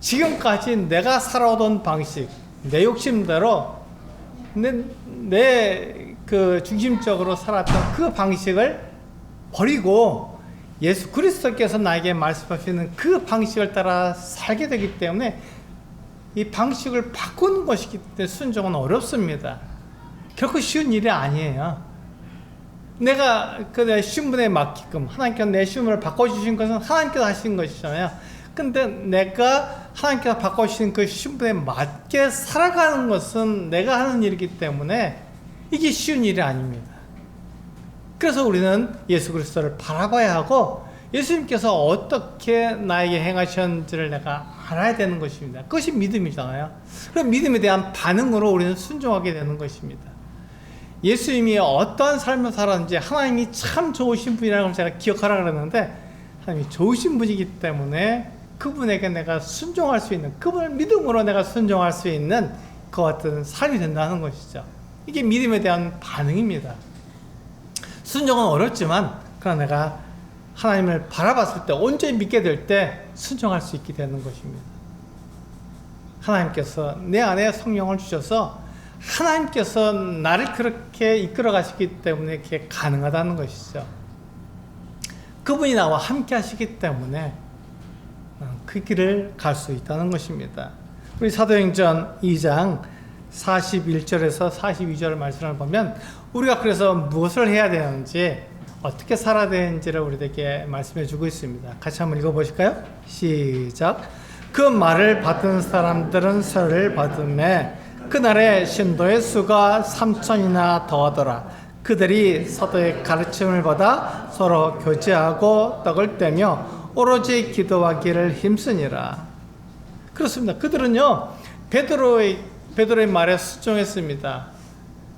지금까지 내가 살아오던 방식, 내 욕심대로 내 중심적으로 살았던 그 방식을 버리고 예수 그리스도께서 나에게 말씀하시는 그 방식을 따라 살게 되기 때문에 이 방식을 바꾸는 것이기 때문에 순종은 어렵습니다. 결코 쉬운 일이 아니에요. 내가 내 신분에 맞게끔 하나님께서 내 신분을 바꿔주신 것은 하나님께서 하신 것이잖아요. 근데 내가 하나님께서 바꿔주신 그 신분에 맞게 살아가는 것은 내가 하는 일이기 때문에 이게 쉬운 일이 아닙니다. 그래서 우리는 예수 그리스도를 바라봐야 하고 예수님께서 어떻게 나에게 행하셨는지를 내가 알아야 되는 것입니다. 그것이 믿음이잖아요. 그럼 믿음에 대한 반응으로 우리는 순종하게 되는 것입니다. 예수님이 어떠한 삶을 살았는지 하나님이 참 좋으신 분이라는 걸 제가 기억하라 그랬는데 하나님이 좋으신 분이기 때문에 그분에게 내가 순종할 수 있는, 그분을 믿음으로 내가 순종할 수 있는 그 같은 삶이 된다는 것이죠. 이게 믿음에 대한 반응입니다. 순종은 어렵지만 그러나 내가 하나님을 바라봤을 때 온전히 믿게 될 때 순종할 수 있게 되는 것입니다. 하나님께서 내 안에 성령을 주셔서 하나님께서 나를 그렇게 이끌어 가시기 때문에 그게 가능하다는 것이죠. 그분이 나와 함께 하시기 때문에 그 길을 갈 수 있다는 것입니다. 우리 사도행전 2장 41절에서 42절 말씀을 보면 우리가 그래서 무엇을 해야 되는지 어떻게 살아야 되는지를 우리에게 말씀해 주고 있습니다. 같이 한번 읽어보실까요? 시작. 그 말을 받은 사람들은 세례를 받음에 그날에 신도의 수가 3,000이나 더하더라. 그들이 사도의 가르침을 받아 서로 교제하고 떡을 떼며 오로지 기도하기를 힘쓰니라. 그렇습니다. 그들은요 베드로의 말에 순종했습니다.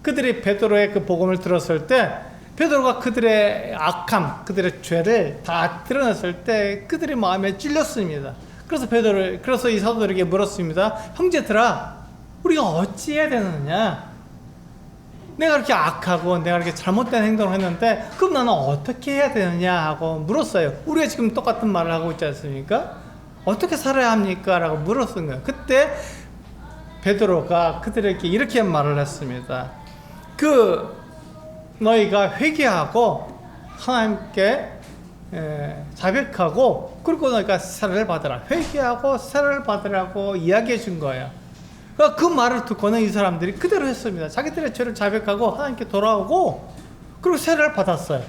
그들이 베드로의 그 복음을 들었을 때 베드로가 그들의 악함, 그들의 죄를 다 드러냈을 때 그들의 마음에 찔렸습니다. 그래서 이 사도들에게 물었습니다. 형제들아, 우리가 어찌해야 되느냐? 내가 그렇게 악하고 내가 그렇게 잘못된 행동을 했는데 그럼 나는 어떻게 해야 되느냐 하고 물었어요. 우리가 지금 똑같은 말을 하고 있지 않습니까? 어떻게 살아야 합니까? 라고 물었던 거예요. 그때 베드로가 그들에게 이렇게 말을 했습니다. 너희가 회개하고 하나님께 자백하고 그리고 너희가 세례를 받으라. 회개하고 세례를 받으라고 이야기해 준 거예요. 그 말을 듣고는 이 사람들이 그대로 했습니다. 자기들의 죄를 자백하고 하나님께 돌아오고 그리고 세례를 받았어요.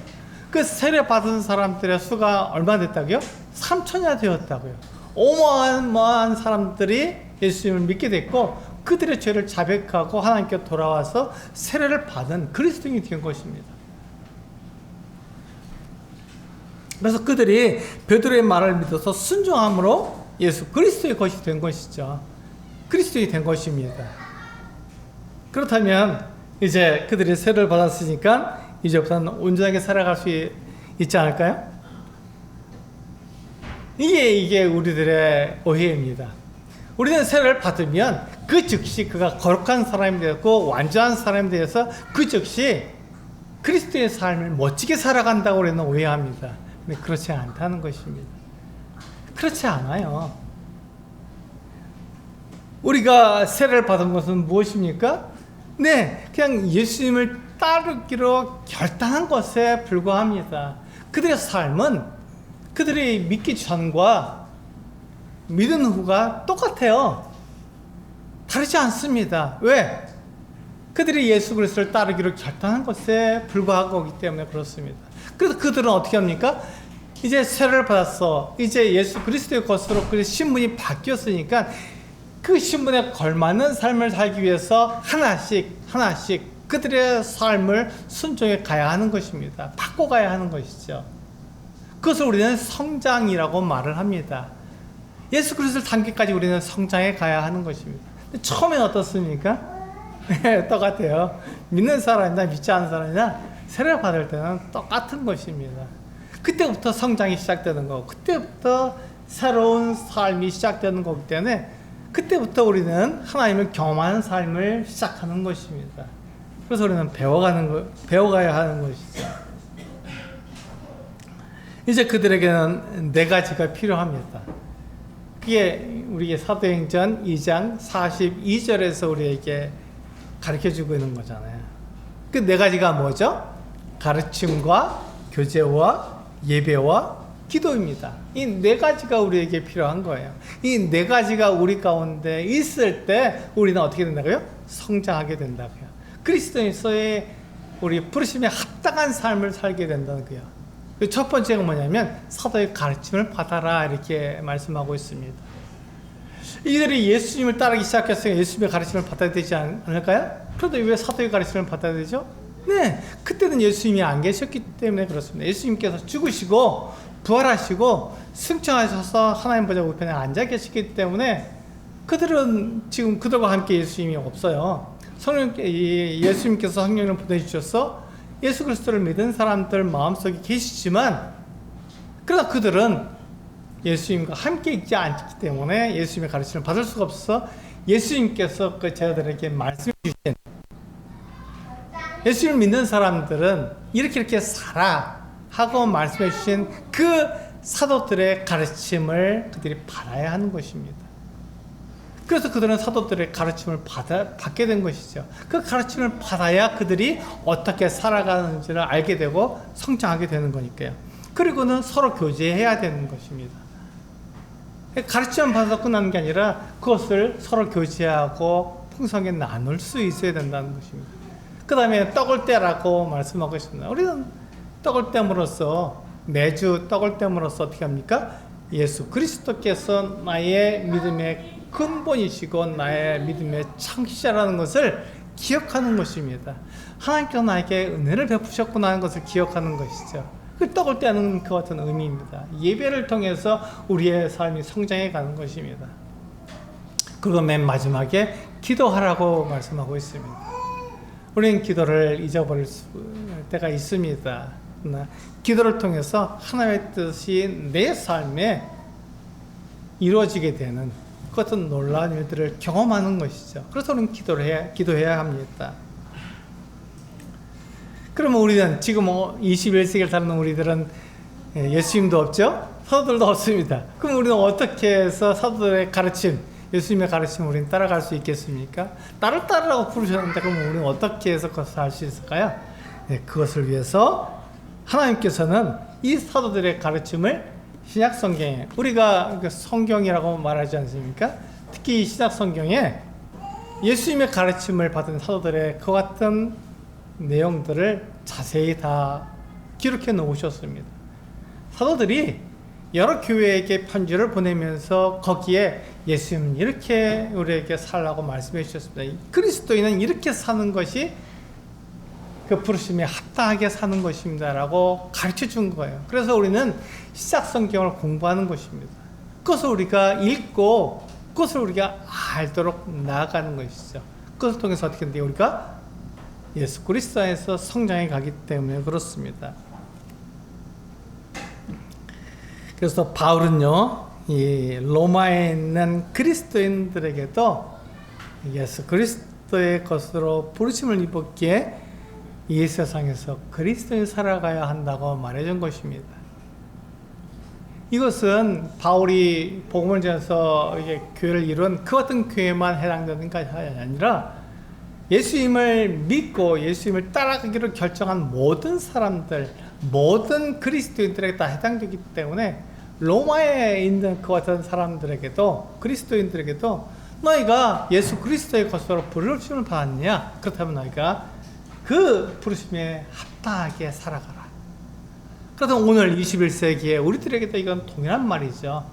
그 세례 받은 사람들의 수가 얼마 됐다고요? 3,000이나 되었다고요. 어마어마한 사람들이 예수님을 믿게 됐고 그들의 죄를 자백하고 하나님께 돌아와서 세례를 받은 그리스도인이 된 것입니다. 그래서 그들이 베드로의 말을 믿어서 순종함으로 예수 그리스도의 것이 된 것이죠. 그리스도인이 된 것입니다. 그렇다면 이제 그들이 세례를 받았으니까 이제부터는 온전하게 살아갈 수 있지 않을까요? 이게 우리들의 오해입니다. 우리는 세례를 받으면 그 즉시 그가 거룩한 사람이 되었고 완전한 사람이 되어서 그 즉시 그리스도의 삶을 멋지게 살아간다고 우리는 오해합니다. 근데 그렇지 않다는 것입니다. 그렇지 않아요. 우리가 세례를 받은 것은 무엇입니까? 네, 그냥 예수님을 따르기로 결단한 것에 불과합니다. 그들의 삶은 그들이 믿기 전과 믿은 후가 똑같아요. 다르지 않습니다. 왜? 그들이 예수 그리스도를 따르기로 결단한 것에 불과한 거기 때문에 그렇습니다. 그래서 그들은 어떻게 합니까? 이제 세례를 받았어. 이제 예수 그리스도의 것으로 그 신분이 바뀌었으니까 그 신분에 걸맞는 삶을 살기 위해서 하나씩 그들의 삶을 순종해 가야 하는 것입니다. 바꿔가야 하는 것이죠. 그것을 우리는 성장이라고 말을 합니다. 예수 그리스도를 닮기까지 우리는 성장해 가야 하는 것입니다. 처음엔 어떻습니까? 똑같아요. 믿는 사람이나 믿지 않는 사람이나 세례를 받을 때는 똑같은 것입니다. 그때부터 성장이 시작되는 거고 그때부터 새로운 삶이 시작되는 거기 때문에 그때부터 우리는 하나님을 경험하는 삶을 시작하는 것입니다. 그래서 우리는 배워가야 하는 것이죠. 이제 그들에게는 4가지가 필요합니다. 그게 우리의 사도행전 2장 42절에서 우리에게 가르쳐주고 있는 거잖아요. 그 4가지가 뭐죠? 가르침과 교제와 예배와 기도입니다. 이 4가지가 우리에게 필요한 거예요. 이 4가지가 우리 가운데 있을 때 우리는 어떻게 된다고요? 성장하게 된다고요. 그리스도인으로서의 우리 부르심에 합당한 삶을 살게 된다는 거예요. 첫 번째가 뭐냐면 사도의 가르침을 받아라 이렇게 말씀하고 있습니다. 이들이 예수님을 따르기 시작했으니까 예수님의 가르침을 받아야 되지 않을까요? 그런데 왜 사도의 가르침을 받아야 되죠? 네, 그때는 예수님이 안 계셨기 때문에 그렇습니다. 예수님께서 죽으시고 부활하시고 승천하셔서 하나님 보좌 우편에 앉아 계시기 때문에 그들은 지금 그들과 함께 예수님이 없어요. 예수님께서 성령을 보내주셔서 예수 그리스도를 믿은 사람들 마음속에 계시지만, 그러나 그들은 예수님과 함께 있지 않기 때문에 예수님의 가르침을 받을 수가 없어서 예수님께서 그 제자들에게 말씀해 주신, 예수님을 믿는 사람들은 이렇게 살아 하고 말씀해 주신 그 사도들의 가르침을 그들이 받아야 하는 것입니다. 그래서 그들은 사도들의 가르침을 받게 된 것이죠. 그 가르침을 받아야 그들이 어떻게 살아가는지를 알게 되고 성장하게 되는 거니까요. 그리고는 서로 교제해야 되는 것입니다. 가르침을 받아서 끝나는 게 아니라 그것을 서로 교제하고 풍성하게 나눌 수 있어야 된다는 것입니다. 그 다음에 떡을 떼라고 말씀하고 있습니다. 우리는 떡을 떼므로써, 매주 떡을 떼므로써 어떻게 합니까? 예수 그리스도께서 나의 믿음의 근본이시고 나의 믿음의 창시자라는 것을 기억하는 것입니다. 하나님께서 나에게 은혜를 베푸셨구나 하는 것을 기억하는 것이죠. 그 떡을 떼는 그 같은 의미입니다. 예배를 통해서 우리의 삶이 성장해 가는 것입니다. 그리고 맨 마지막에 기도하라고 말씀하고 있습니다. 우리는 기도를 잊어버릴 때가 있습니다. 기도를 통해서 하나님의 뜻이 내 삶에 이루어지게 되는 그 같은 놀라운 일들을 경험하는 것이죠. 그래서 우리는 기도해야 합니다. 그러면 우리는 지금 21세기를 사는 우리들은 예수님도 없죠? 사도들도 없습니다. 그럼 우리는 어떻게 해서 사도들의 가르침, 예수님의 가르침을 우리는 따라갈 수 있겠습니까? 나를 따르라고 부르셨는데 그럼 우리는 어떻게 해서 그것을 할 수 있을까요? 네, 그것을 위해서 하나님께서는 이 사도들의 가르침을 신약 성경에, 우리가 성경이라고 말하지 않습니까? 특히 신약 성경에 예수님의 가르침을 받은 사도들의 그 같은 내용들을 자세히 다 기록해 놓으셨습니다. 사도들이 여러 교회에게 편지를 보내면서 거기에 예수님은 이렇게 우리에게 살라고 말씀해 주셨습니다. 그리스도인은 이렇게 사는 것이 그 부르심에 합당하게 사는 것입니다 라고 가르쳐 준 거예요. 그래서 우리는 신약 성경을 공부하는 것입니다. 그것을 우리가 읽고 그것을 우리가 알도록 나아가는 것이죠. 그것을 통해서 어떻게 되는데 우리가 예수 그리스도 안에서 성장해 가기 때문에 그렇습니다. 그래서 바울은요, 이 로마에 있는 그리스도인들에게도 예수 그리스도의 것으로 부르심을 입었기에 이 세상에서 그리스도인 살아가야 한다고 말해준 것입니다. 이것은 바울이 복음을 전해서 교회를 이룬 그 어떤 교회만 해당되는 것이 아니라 예수님을 믿고 예수님을 따라가기로 결정한 모든 사람들, 모든 그리스도인들에게 다 해당되기 때문에 로마에 있는 그 같은 사람들에게도, 그리스도인들에게도 너희가 예수 그리스도의 것으로 부르심을 받았느냐? 그렇다면 너희가 그 부르심에 합당하게 살아가라. 그래서 오늘 21세기에 우리들에게도 이건 동일한 말이죠.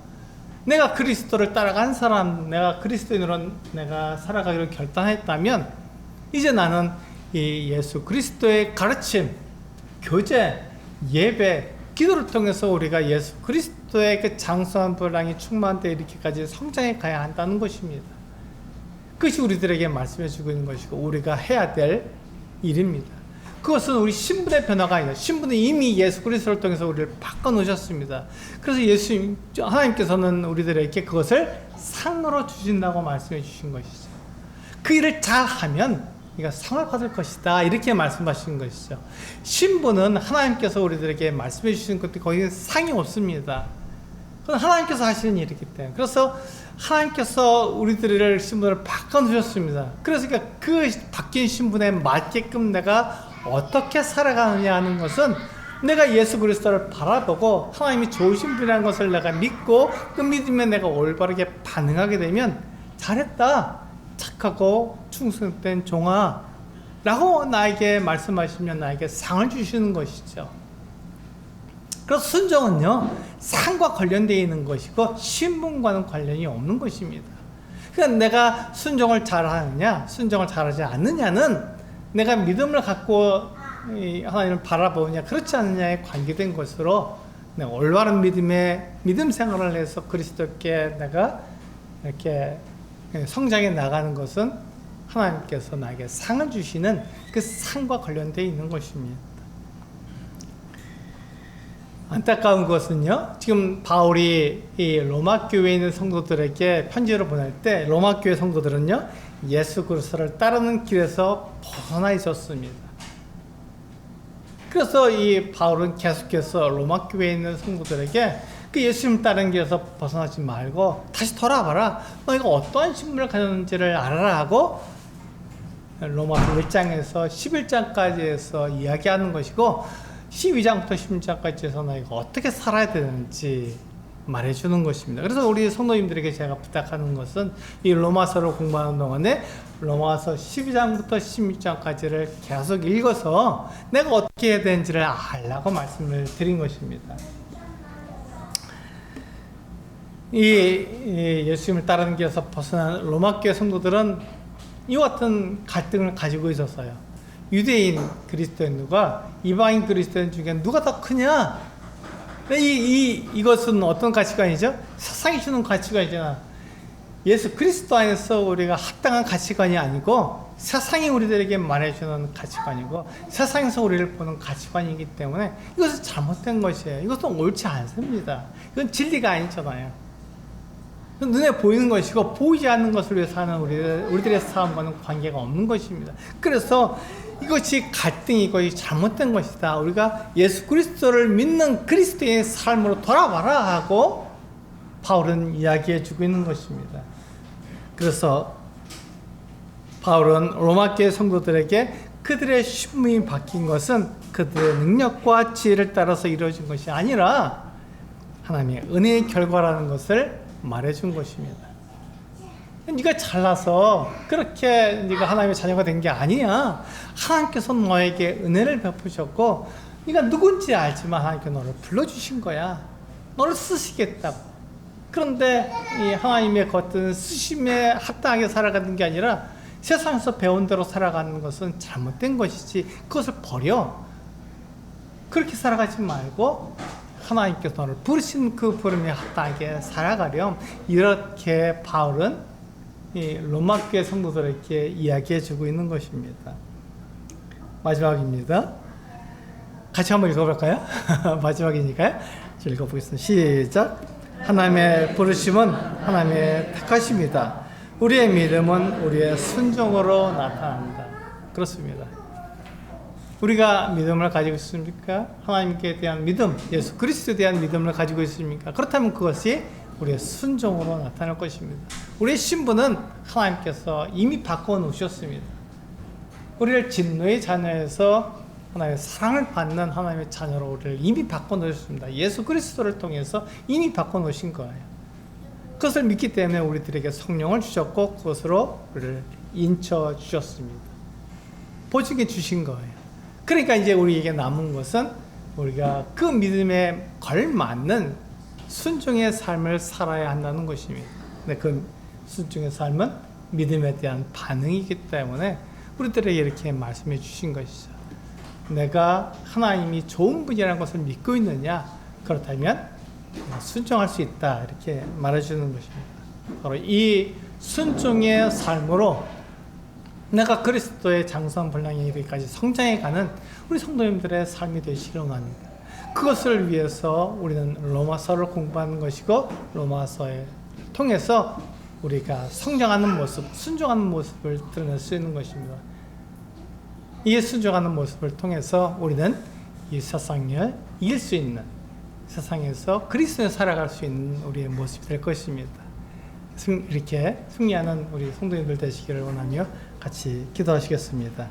내가 그리스도를 따라간 사람, 내가 그리스도인으로 내가 살아가기로 결단했다면 이제 나는 이 예수 그리스도의 가르침, 교제, 예배, 기도를 통해서 우리가 예수 그리스도의 그 장수한 분량이 충만한 때 이렇게까지 성장해 가야 한다는 것입니다. 그것이 우리들에게 말씀해 주고 있는 것이고 우리가 해야 될 일입니다. 그것은 우리 신분의 변화가 아니라 신분은 이미 예수 그리스도를 통해서 우리를 바꿔놓으셨습니다. 그래서 하나님께서는 우리들에게 그것을 상으로 주신다고 말씀해 주신 것이죠. 그 일을 잘하면 네가 상을 받을 것이다 이렇게 말씀하신 것이죠. 신분은 하나님께서 우리들에게 말씀해 주신 것도 거의 상이 없습니다. 그건 하나님께서 하시는 일이기 때문에. 그래서 하나님께서 우리들을 신분을 바꿔놓으셨습니다. 그래서 그 바뀐 신분에 맞게끔 내가 어떻게 살아가느냐 하는 것은 내가 예수 그리스도를 바라보고 하나님이 좋으신 분이라는 것을 내가 믿고 그 믿음에 내가 올바르게 반응하게 되면 잘했다, 착하고 충성된 종아, 라고 나에게 말씀하시면 나에게 상을 주시는 것이죠. 그래서 순종은요, 상과 관련되어 있는 것이고 신분과는 관련이 없는 것입니다. 그러니까 내가 순종을 잘하느냐, 순종을 잘하지 않느냐는 내가 믿음을 갖고 하나님을 바라보느냐, 그렇지 않느냐에 관계된 것으로 내가 올바른 믿음 생활을 해서 그리스도께 내가 이렇게 성장해 나가는 것은 하나님께서 나에게 상을 주시는 그 상과 관련되어 있는 것입니다. 안타까운 것은요, 지금 바울이 이 로마 교회에 있는 성도들에게 편지를 보낼 때 로마 교회 성도들은요, 예수 그리스도를 따르는 길에서 벗어나 있었습니다. 그래서 이 바울은 계속해서 로마 교회에 있는 성도들에게 그 예수님 따르는 길에서 벗어나지 말고 다시 돌아봐라, 너희가 어떠한 신분을 가졌는지를 알아라 하고 로마서 1장에서 11장까지 해서 이야기하는 것이고, 12장부터 16장까지 해서 너희가 어떻게 살아야 되는지 말해주는 것입니다. 그래서 우리 성도님들에게 제가 부탁하는 것은 이 로마서를 공부하는 동안에 로마서 12장부터 16장까지를 계속 읽어서 내가 어떻게 해야 되는지를 알라고 말씀을 드린 것입니다. 이 예수님을 따르는 길에서 벗어난 로마교회 성도들은 이와 같은 갈등을 가지고 있었어요. 유대인 그리스도인과 이방인 그리스도인 중에 누가 더 크냐? 이것은 어떤 가치관이죠? 세상이 주는 가치관이잖아. 예수 그리스도 안에서 우리가 합당한 가치관이 아니고 세상이 우리들에게 말해주는 가치관이고 세상에서 우리를 보는 가치관이기 때문에 이것은 잘못된 것이에요. 이것은 옳지 않습니다. 이건 진리가 아니잖아요. 눈에 보이는 것이고 보이지 않는 것을 위해서 하는 우리들의 싸움과는 관계가 없는 것입니다. 그래서 이것이 갈등이고 잘못된 것이다. 우리가 예수 그리스도를 믿는 그리스도의 삶으로 돌아와라 하고 바울은 이야기해 주고 있는 것입니다. 그래서 바울은 로마교회 성도들에게 그들의 신분이 바뀐 것은 그들의 능력과 지혜를 따라서 이루어진 것이 아니라 하나님의 은혜의 결과라는 것을 말해준 것입니다. 네가 잘나서 그렇게 네가 하나님의 자녀가 된 게 아니야. 하나님께서 너에게 은혜를 베푸셨고 네가 누군지 알지만 하나님께서 너를 불러주신 거야. 너를 쓰시겠다고. 그런데 이 하나님의 어떤 쓰심에 합당하게 살아가는 게 아니라 세상에서 배운 대로 살아가는 것은 잘못된 것이지, 그것을 버려. 그렇게 살아가지 말고 하나님께서 너를 부르신 그 부름에 합당하게 살아가렴. 이렇게 바울은 이 로마교회 성도들에게 이야기해 주고 있는 것입니다. 마지막입니다. 같이 한번 읽어볼까요? 마지막이니까요. 읽어보겠습니다. 시작. 하나님의 부르심은 하나님의 택하심이다. 우리의 믿음은 우리의 순종으로 나타난다. 그렇습니다. 우리가 믿음을 가지고 있습니까? 하나님께 대한 믿음, 예수 그리스도에 대한 믿음을 가지고 있습니까? 그렇다면 그것이 우리의 순종으로 나타날 것입니다. 우리의 신분은 하나님께서 이미 바꿔놓으셨습니다. 우리를 진노의 자녀에서 하나님의 사랑을 받는 하나님의 자녀로 우리를 이미 바꿔놓으셨습니다. 예수 그리스도를 통해서 이미 바꿔놓으신 거예요. 그것을 믿기 때문에 우리들에게 성령을 주셨고 그것으로 우리를 인쳐 주셨습니다. 보증해 주신 거예요. 그러니까 이제 우리에게 남은 것은 우리가 그 믿음에 걸맞는 순종의 삶을 살아야 한다는 것입니다. 근데 그 순종의 삶은 믿음에 대한 반응이기 때문에 우리들에게 이렇게 말씀해 주신 것이죠. 내가 하나님이 좋은 분이라는 것을 믿고 있느냐? 그렇다면 순종할 수 있다. 이렇게 말해주는 것입니다. 바로 이 순종의 삶으로 내가 그리스도의 장성분량에 이르기까지 성장해가는 우리 성도님들의 삶이 되시기를 원합니다. 그것을 위해서 우리는 로마서를 공부하는 것이고 로마서를 통해서 우리가 성장하는 모습, 순종하는 모습을 드러낼 수 있는 것입니다. 이 순종하는 모습을 통해서 우리는 이 세상을 이길 수 있는, 세상에서 그리스도에 살아갈 수 있는 우리의 모습이 될 것입니다. 이렇게 승리하는 우리 성도님들 되시기를 원하며 같이 기도하시겠습니다.